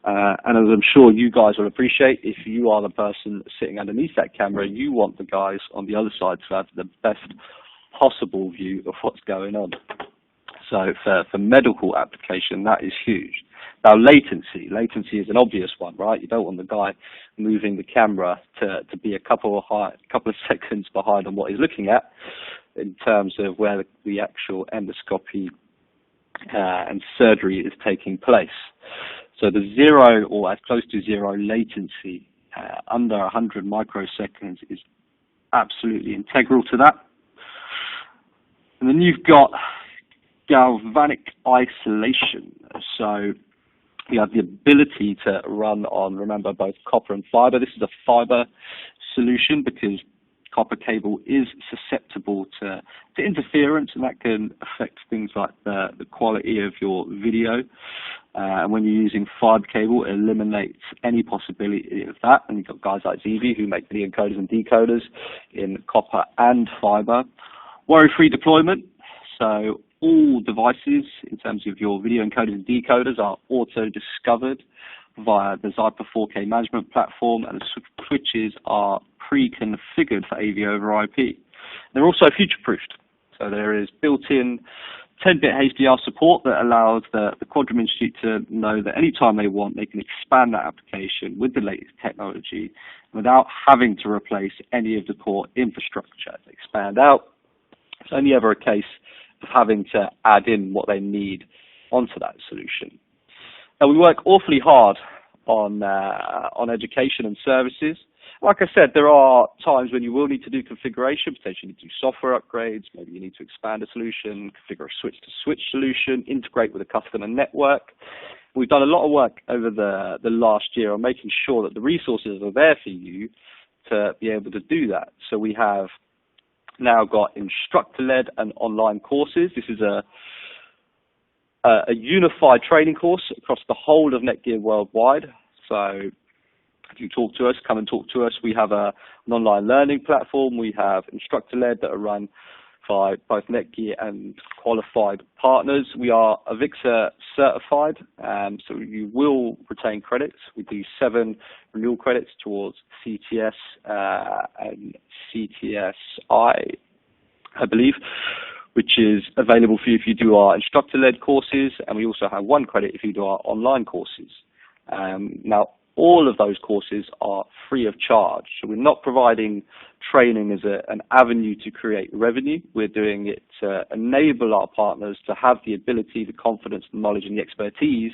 S2: And as I'm sure you guys will appreciate, if you are the person sitting underneath that camera, you want the guys on the other side to have the best possible view of what's going on. So for medical application, that is huge. Now, latency is an obvious one, right? You don't want the guy moving the camera to be a couple of seconds behind on what he's looking at in terms of where the actual endoscopy and surgery is taking place. So the zero or as close to zero latency under 100 microseconds is absolutely integral to that. And then you've got galvanic isolation. So you have the ability to run on, remember, both copper and fiber. This is a fiber solution because copper cable is susceptible to interference, and that can affect things like the quality of your video. And when you're using fiber cable, it eliminates any possibility of that. And you've got guys like ZV who make video encoders and decoders in copper and fiber. Worry-free deployment. So all devices, in terms of your video encoders and decoders, are auto-discovered via the Zyper 4K management platform, and the switches are pre-configured for AV over IP. They're also future-proofed. So there is built-in 10-bit HDR support that allows the Quadrum Institute to know that anytime they want, they can expand that application with the latest technology without having to replace any of the core infrastructure. They expand out. It's only ever a case of having to add in what they need onto that solution. Now, we work awfully hard on education and services. Like I said, there are times when you will need to do configuration, potentially need to do software upgrades, maybe you need to expand a solution, configure a switch-to-switch solution, integrate with a customer network. We've done a lot of work over the last year on making sure that the resources are there for you to be able to do that. So we have now got instructor-led and online courses. This is a unified training course across the whole of Netgear worldwide. So if you talk to us, come and talk to us. We have an online learning platform. We have instructor-led that are run by both Netgear and qualified partners. We are AVIXA certified, so you will retain credits. We do 7 renewal credits towards CTS and CTSI, I believe, which is available for you if you do our instructor-led courses, and we also have 1 credit if you do our online courses. Now, all of those courses are free of charge. So we're not providing training as an avenue to create revenue. We're doing it to enable our partners to have the ability, the confidence, the knowledge, and the expertise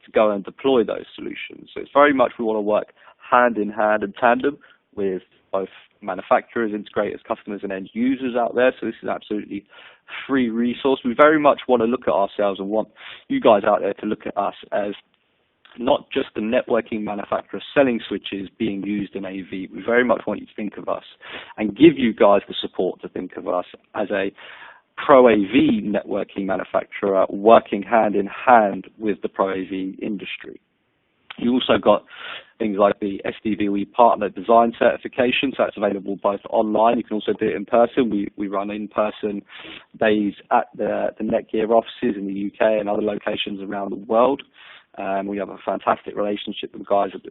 S2: to go and deploy those solutions. So it's very much we want to work hand in hand and tandem with both manufacturers, integrators, customers, and end users out there. So this is absolutely free resource. We very much want to look at ourselves and want you guys out there to look at us as not just the networking manufacturer selling switches being used in AV. We very much want you to think of us and give you guys the support to think of us as a pro AV networking manufacturer working hand in hand with the pro AV industry. You also got things like the SDVoE Partner Design Certification, so that's available both online. You can also do it in person. We run in-person days at the Netgear offices in the UK and other locations around the world. We have a fantastic relationship with the guys at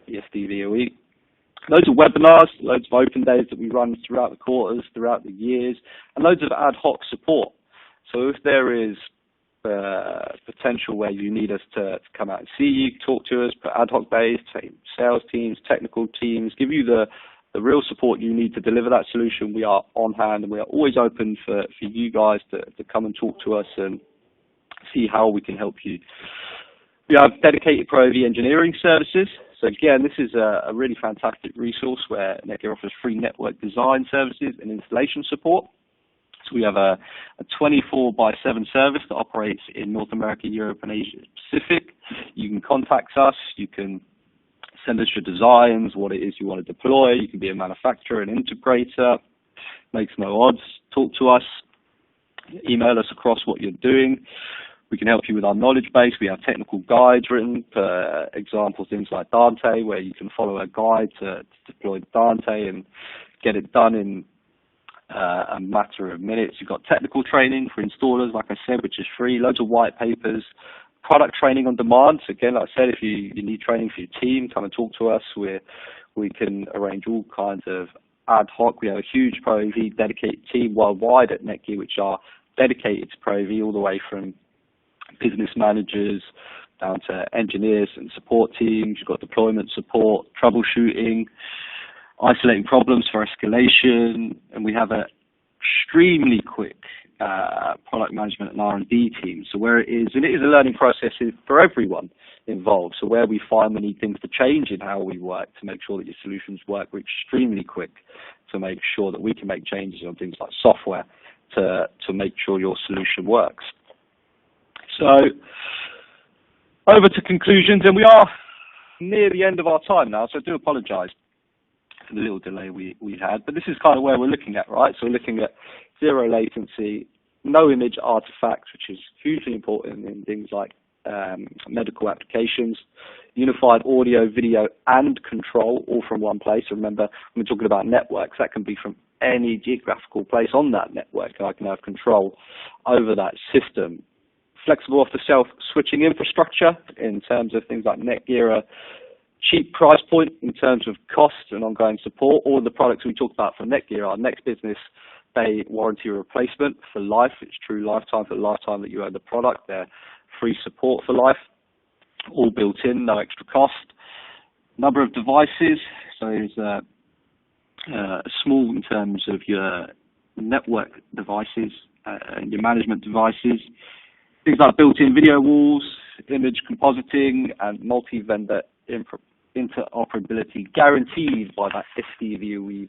S2: the SDVoE. Loads of webinars, loads of open days that we run throughout the quarters, throughout the years, and loads of ad hoc support. So if there is potential where you need us to come out and see you, talk to us, put ad hoc days, sales teams, technical teams, give you the real support you need to deliver that solution, we are on hand, and we are always open for you guys to come and talk to us and see how we can help you. We have dedicated Pro AV engineering services. So again, this is a really fantastic resource where Netgear offers free network design services and installation support. So we have a 24/7 service that operates in North America, Europe, and Asia Pacific. You can contact us. You can send us your designs, what it is you want to deploy. You can be a manufacturer, an integrator. Makes no odds. Talk to us. Email us across what you're doing. We can help you with our knowledge base. We have technical guides written, for example, things like Dante, where you can follow a guide to deploy Dante and get it done in a matter of minutes. You've got technical training for installers, like I said, which is free, loads of white papers, product training on demand. So again, like I said, if you need training for your team, come and talk to us. We can arrange all kinds of ad hoc. We have a huge Pro AV dedicated team worldwide at Netgear, which are dedicated to Pro AV, all the way from business managers down to engineers and support teams. You've got deployment support, troubleshooting, isolating problems for escalation, and we have a extremely quick product management and R&D team. So where it is a learning process for everyone involved. So where we find we need things to change in how we work to make sure that your solutions work, we're extremely quick to make sure that we can make changes on things like software to make sure your solution works. So over to conclusions, and we are near the end of our time now, so I do apologize for the little delay we had, but this is kind of where we're looking at, right? So we're looking at zero latency, no image artifacts, which is hugely important in things like medical applications, unified audio, video, and control, all from one place. So remember, when we're talking about networks, that can be from any geographical place on that network. I can have control over that system. Flexible off-the-shelf switching infrastructure in terms of things like Netgear, a cheap price point in terms of cost and ongoing support. All of the products we talked about from Netgear are next business day warranty replacement for life. It's true lifetime for the lifetime that you own the product. They're free support for life, all built in, no extra cost. Number of devices, so it's small in terms of your network devices and your management devices. Things like built-in video walls, image compositing, and multi-vendor interoperability guaranteed by that SDVOE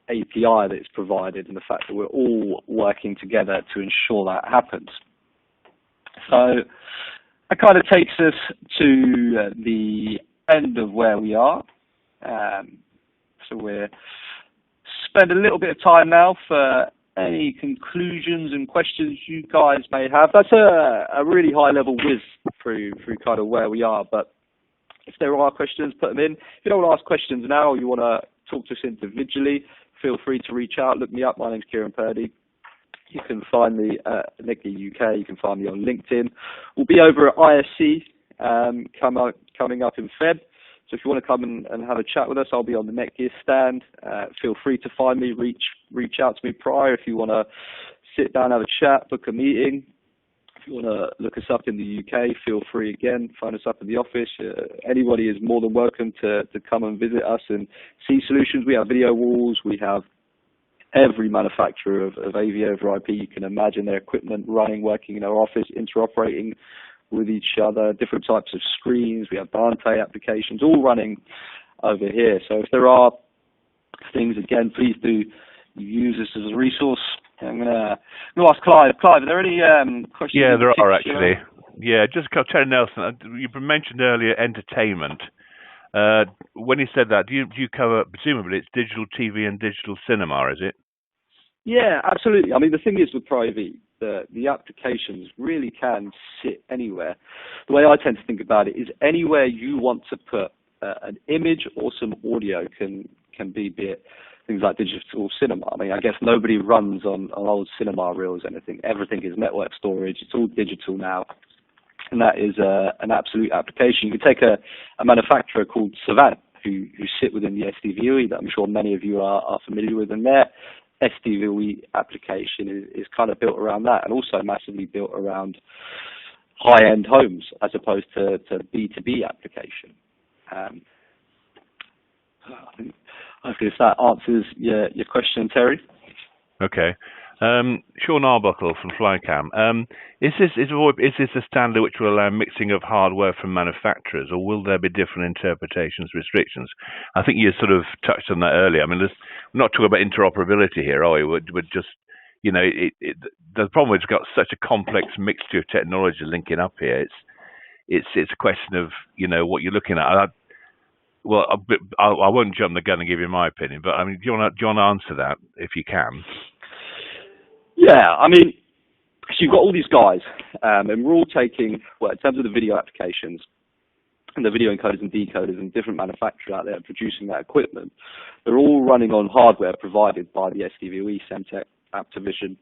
S2: API that's provided, and the fact that we're all working together to ensure that happens. So that kind of takes us to the end of where we are. So we'll spend a little bit of time now for any conclusions and questions you guys may have. That's a really high-level whiz through kind of where we are, but if there are questions, put them in. If you don't want to ask questions now or you want to talk to us individually, feel free to reach out. Look me up. My name's Kieran Purdy. You can find me at Netgear UK. You can find me on LinkedIn. We'll be over at ISC coming up in Feb. So if you want to come and have a chat with us, I'll be on the Netgear stand. Feel free to find me, reach out to me prior if you want to sit down, have a chat, book a meeting. If you want to look us up in the UK, feel free again, phone us up in the office. Anybody is more than welcome to come and visit us and see solutions. We have video walls. We have every manufacturer of AV over IP you can imagine, their equipment running, working in our office, interoperating with each other, different types of screens. We have Dante applications all running over here. So if there are things, again, please do use this as a resource. I'm going to ask Clive. Clive, are there any questions?
S1: Yeah, there are actually. Yeah, just Terry Nelson, you mentioned earlier entertainment. When you said that, do you cover, presumably it's digital TV and digital cinema, is it?
S2: Yeah, absolutely. I mean, the thing is with Pro AV, the applications really can sit anywhere. The way I tend to think about it is anywhere you want to put an image or some audio can be it things like digital cinema. I mean, I guess nobody runs on old cinema reels or anything. Everything is network storage. It's all digital now. And that is an absolute application. You can take a manufacturer called Savant, who sit within the SDVOE that I'm sure many of you are familiar with, and their SDVOE application is kind of built around that, and also massively built around high-end homes as opposed to B2B application. Hopefully if that answers your question, Terry.
S1: Okay. Sean Arbuckle from Flycam. Is this a standard which will allow mixing of hardware from manufacturers, or will there be different interpretations, restrictions? I think you sort of touched on that earlier. I mean, we're not talking about interoperability here, are we? We're just, the problem is we've got such a complex mixture of technology linking up here. It's a question of, what you're looking at. Well, I won't jump the gun and give you my opinion, but I mean, do you want to answer that if you can?
S2: Yeah, I mean, So you've got all these guys, and we're all taking, well, in terms of the video applications and the video encoders and decoders and different manufacturers out there producing that equipment, they're all running on hardware provided by the SDVOE, Semtech, Aptivision,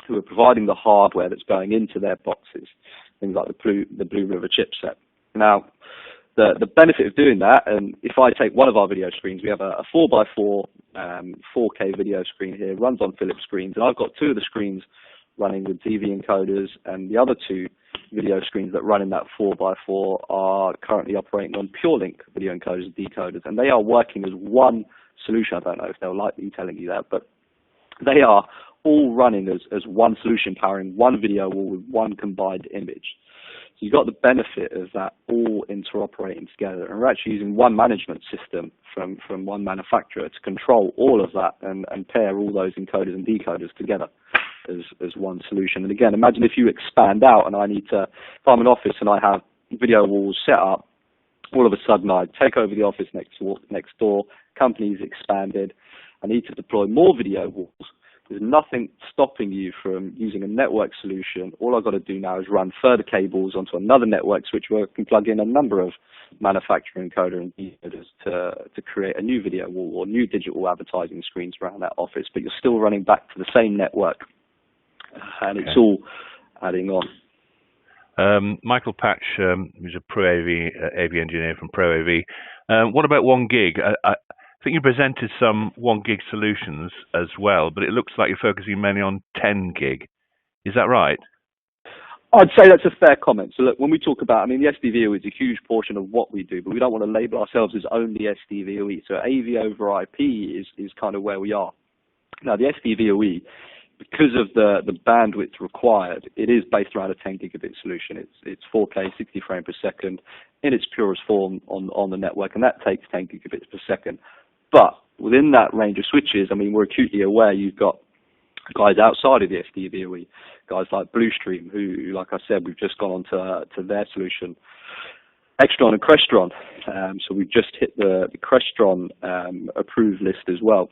S2: who are providing the hardware that's going into their boxes, things like the Blue River chipset. Now, the benefit of doing that, and if I take one of our video screens, we have a 4x4 4K video screen here, runs on Philips screens, and I've got two of the screens running with TV encoders, and the other two video screens that run in that 4x4 are currently operating on PureLink video encoders and decoders, and they are working as one solution. I don't know if they'll like me telling you that, but they are all running as one solution, powering one video wall with one combined image. So you've got the benefit of that all interoperating together, and we're actually using one management system from one manufacturer to control all of that and pair all those encoders and decoders together as one solution. And again, imagine if you expand out and if I'm an office and I have video walls set up, all of a sudden I take over the office next door, company's expanded, I need to deploy more video walls. There's nothing stopping you from using a network solution. All I've got to do now is run further cables onto another network switch where I can plug in a number of manufacturer encoder and decoders to create a new video wall or new digital advertising screens around that office, but you're still running back to the same network, and it's all adding on.
S1: Michael Patch, who's a Pro AV engineer from Pro AV. What about 1 gig? I think you presented some 1 gig solutions as well, but it looks like you're focusing mainly on 10 gig. Is that right?
S2: I'd say that's a fair comment. So look, when we talk about, the SDVOE is a huge portion of what we do, but we don't want to label ourselves as only SDVOE. So AV over IP is kind of where we are. Now the SDVOE, because of the bandwidth required, it is based around a 10 gigabit solution. It's 4K, 60 frames per second in its purest form on the network, and that takes 10 gigabits per second. But within that range of switches, we're acutely aware you've got guys outside of the SDVOE, guys like Bluestream, who, like I said, we've just gone on to their solution, Extron and Crestron. So we've just hit the Crestron approved list as well.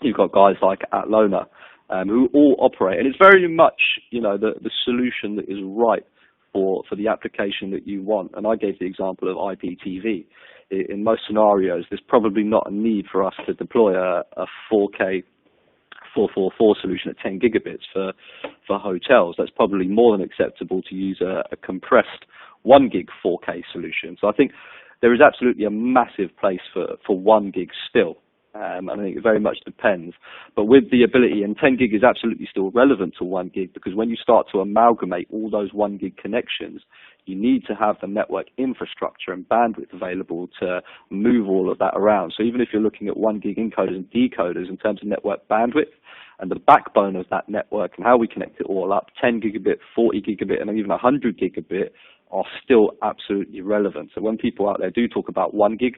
S2: You've got guys like Atlona, who all operate, and it's very much, the solution that is right for the application that you want. And I gave the example of IPTV. In most scenarios, there's probably not a need for us to deploy a 4K 444 solution at 10 gigabits for hotels. That's probably more than acceptable to use a compressed 1 gig 4K solution. So I think there is absolutely a massive place for 1 gig still. And I think it very much depends. But with the ability, and 10 gig is absolutely still relevant to 1 gig, because when you start to amalgamate all those 1 gig connections, you need to have the network infrastructure and bandwidth available to move all of that around. So even if you're looking at 1 gig encoders and decoders in terms of network bandwidth and the backbone of that network and how we connect it all up, 10 gigabit, 40 gigabit, and even 100 gigabit are still absolutely relevant. So when people out there do talk about 1 gig,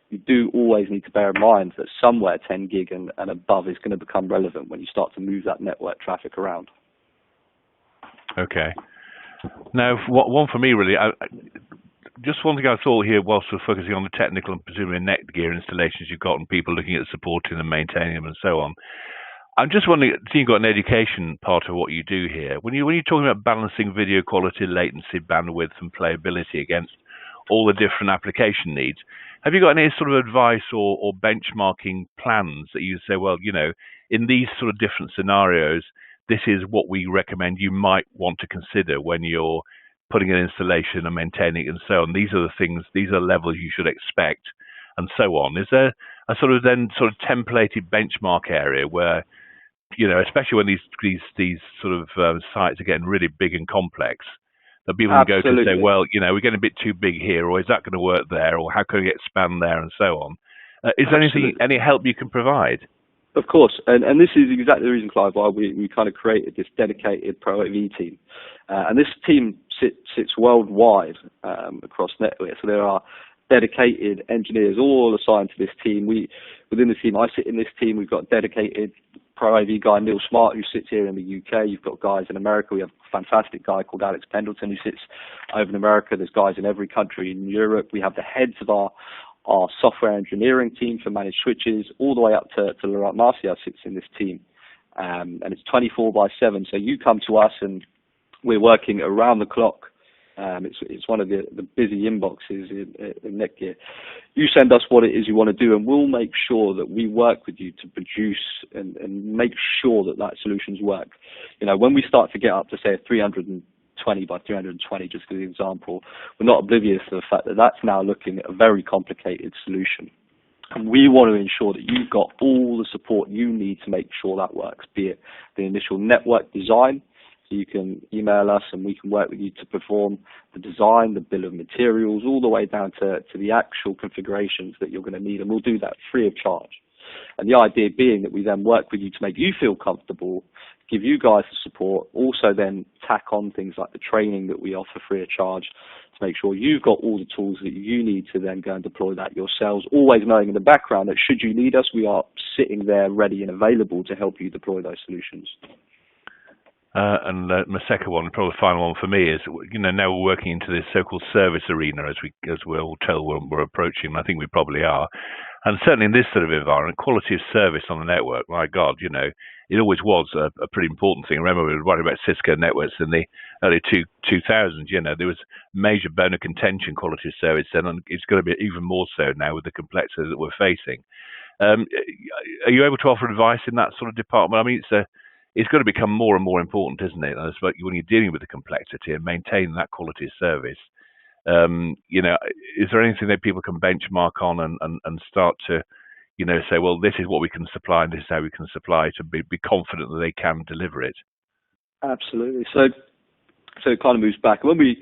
S2: you do always need to bear in mind that somewhere 10 gig and above is going to become relevant when you start to move that network traffic around.
S1: Okay. Now, one for me really, just one thing I saw here whilst we're focusing on the technical and presumably Netgear installations you've got and people looking at supporting and maintaining them and so on. I'm just wondering, so you've got an education part of what you do here. When you're talking about balancing video quality, latency, bandwidth and playability against all the different application needs, have you got any sort of advice or benchmarking plans that you say, well, in these sort of different scenarios, this is what we recommend you might want to consider when you're putting an installation and maintaining it and so on. These are the things, these are levels you should expect and so on. Is there a sort of templated benchmark area where, especially when these sort of sites are getting really big and complex, that people can go to and say, well, we're getting a bit too big here, or is that going to work there, or how can we expand there and so on? Is there any help you can provide?
S2: Of course, and this is exactly the reason, Clive, why we kind of created this dedicated Pro AV team. And this team sits worldwide across Netgear. So there are dedicated engineers all assigned to this team. Within the team, I sit in this team. We've got dedicated Pro AV guy, Neil Smart, who sits here in the UK. You've got guys in America. We have a fantastic guy called Alex Pendleton who sits over in America. There's guys in every country in Europe. We have the heads of our software engineering team for managed switches, all the way up to Laurent Marcia sits in this team. and it's 24/7. So you come to us and we're working around the clock. It's one of the busy inboxes in Netgear. You send us what it is you want to do, and we'll make sure that we work with you to produce and make sure that solutions work. You know, when we start to get up to say a 320 by 320, just as an example, we're not oblivious to the fact that that's now looking at a very complicated solution. And we want to ensure that you've got all the support you need to make sure that works, be it the initial network design. So you can email us and we can work with you to perform the design, the bill of materials, all the way down to the actual configurations that you're going to need. And we'll do that free of charge. And the idea being that we then work with you to make you feel comfortable, give you guys the support, also then tack on things like the training that we offer free of charge to make sure you've got all the tools that you need to then go and deploy that yourselves, always knowing in the background that should you need us, we are sitting there ready and available to help you deploy those solutions.
S1: And my second one, probably the final one for me, is, you know, now we're working into this so-called service arena as we're all told we're approaching, and I think we probably are. And certainly in this sort of environment, quality of service on the network, my God, you know, it always was a pretty important thing. I remember we were writing about Cisco networks in the early 2000s, you know, there was major bone of contention quality of service then, and it's going to be even more so now with the complexity that we're facing. Are you able to offer advice in that sort of department? I mean, it's going to become more and more important, isn't it? When you're dealing with the complexity and maintaining that quality of service, you know, is there anything that people can benchmark on and start to, you know, say, well, this is what we can supply and this is how we can supply, to be confident that they can deliver it?
S2: Absolutely. So it kind of moves back. When in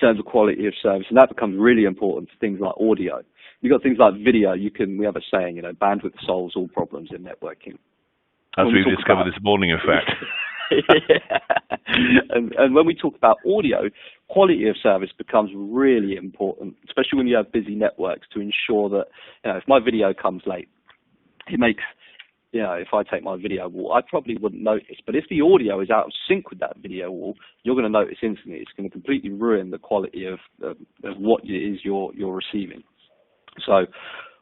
S2: terms of quality of service, and that becomes really important for things like audio. You've got things like video. We have a saying, you know, bandwidth solves all problems in networking.
S1: As we've discovered this morning, in fact.
S2: Yeah. And when we talk about audio, quality of service becomes really important, especially when you have busy networks, to ensure that, you know, if my video comes late, it makes, you know, if I take my video wall, I probably wouldn't notice. But if the audio is out of sync with that video wall, you're going to notice instantly. It's going to completely ruin the quality of what it is you're receiving. So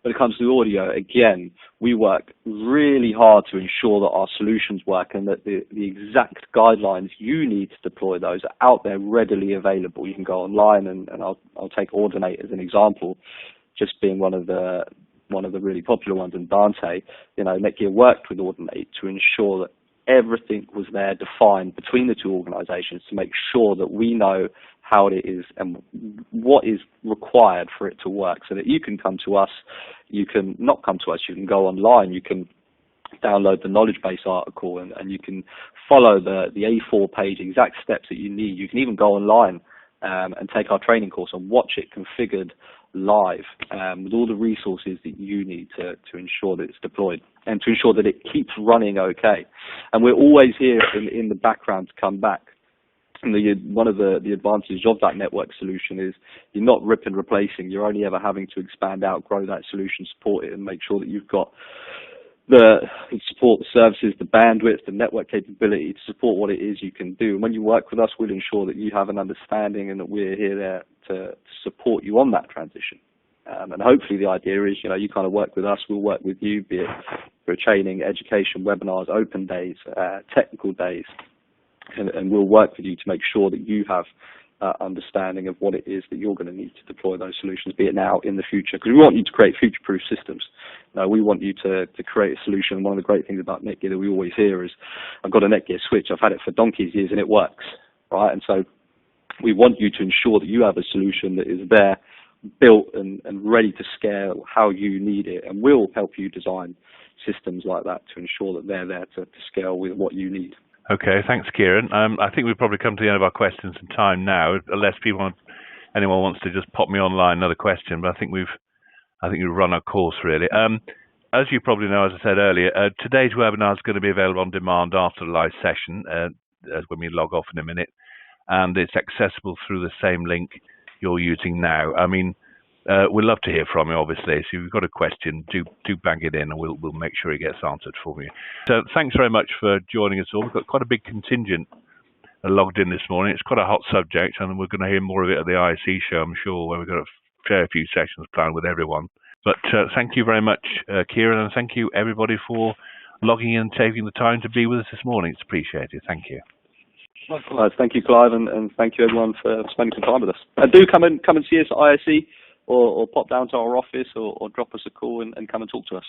S2: when it comes to audio, again, we work really hard to ensure that our solutions work and that the exact guidelines you need to deploy those are out there readily available. You can go online, and I'll take Ordinate as an example, just being one of the really popular ones, and Dante. You know, Netgear worked with Ordinate to ensure that everything was there defined between the two organizations to make sure that we know how it is and what is required for it to work, so that you can come to us, you can not come to us, you can go online, you can download the knowledge base article, and you can follow the A4 page exact steps that you need. You can even go online and take our training course and watch it configured live with all the resources that you need to ensure that it's deployed and to ensure that it keeps running okay. And we're always here in the background to come back. And one of the advantages of that network solution is you're not rip and replacing. You're only ever having to expand out, grow that solution, support it, and make sure that you've got support the services, the bandwidth, the network capability to support what it is you can do. And when you work with us, we'll ensure that you have an understanding and that we're here there to support you on that transition. And hopefully the idea is, you know, you kind of work with us, we'll work with you, be it for training, education, webinars, open days, technical days, and we'll work with you to make sure that you have understanding of what it is that you're going to need to deploy those solutions, be it now, in the future, because we want you to create future-proof systems. We want you to create a solution. One of the great things about Netgear that we always hear is, I've got a Netgear switch, I've had it for donkey's years and it works, right? And so we want you to ensure that you have a solution that is there, built and ready to scale how you need it, and we'll help you design systems like that to ensure that they're there to scale with what you need.
S1: Okay, thanks, Kieran. I think we've probably come to the end of our questions and time now, unless anyone wants to just pop me online another question. But I think we've run our course, really. As you probably know, as I said earlier, today's webinar is going to be available on demand after the live session, when we log off in a minute, and it's accessible through the same link you're using now. I mean, we'd love to hear from you, obviously. So if you've got a question, do bang it in, and we'll make sure it gets answered for you. So thanks very much for joining us all. We've got quite a big contingent logged in this morning. It's quite a hot subject, and we're going to hear more of it at the ISE show, I'm sure, where we've got a fair few sessions planned with everyone. But thank you very much, Kieran, and thank you, everybody, for logging in and taking the time to be with us this morning. It's appreciated. Thank you.
S2: Likewise. Thank you, Clive, and thank you everyone for spending some time with us. Do come and see us at ISE, or pop down to our office, or drop us a call and come and talk to us.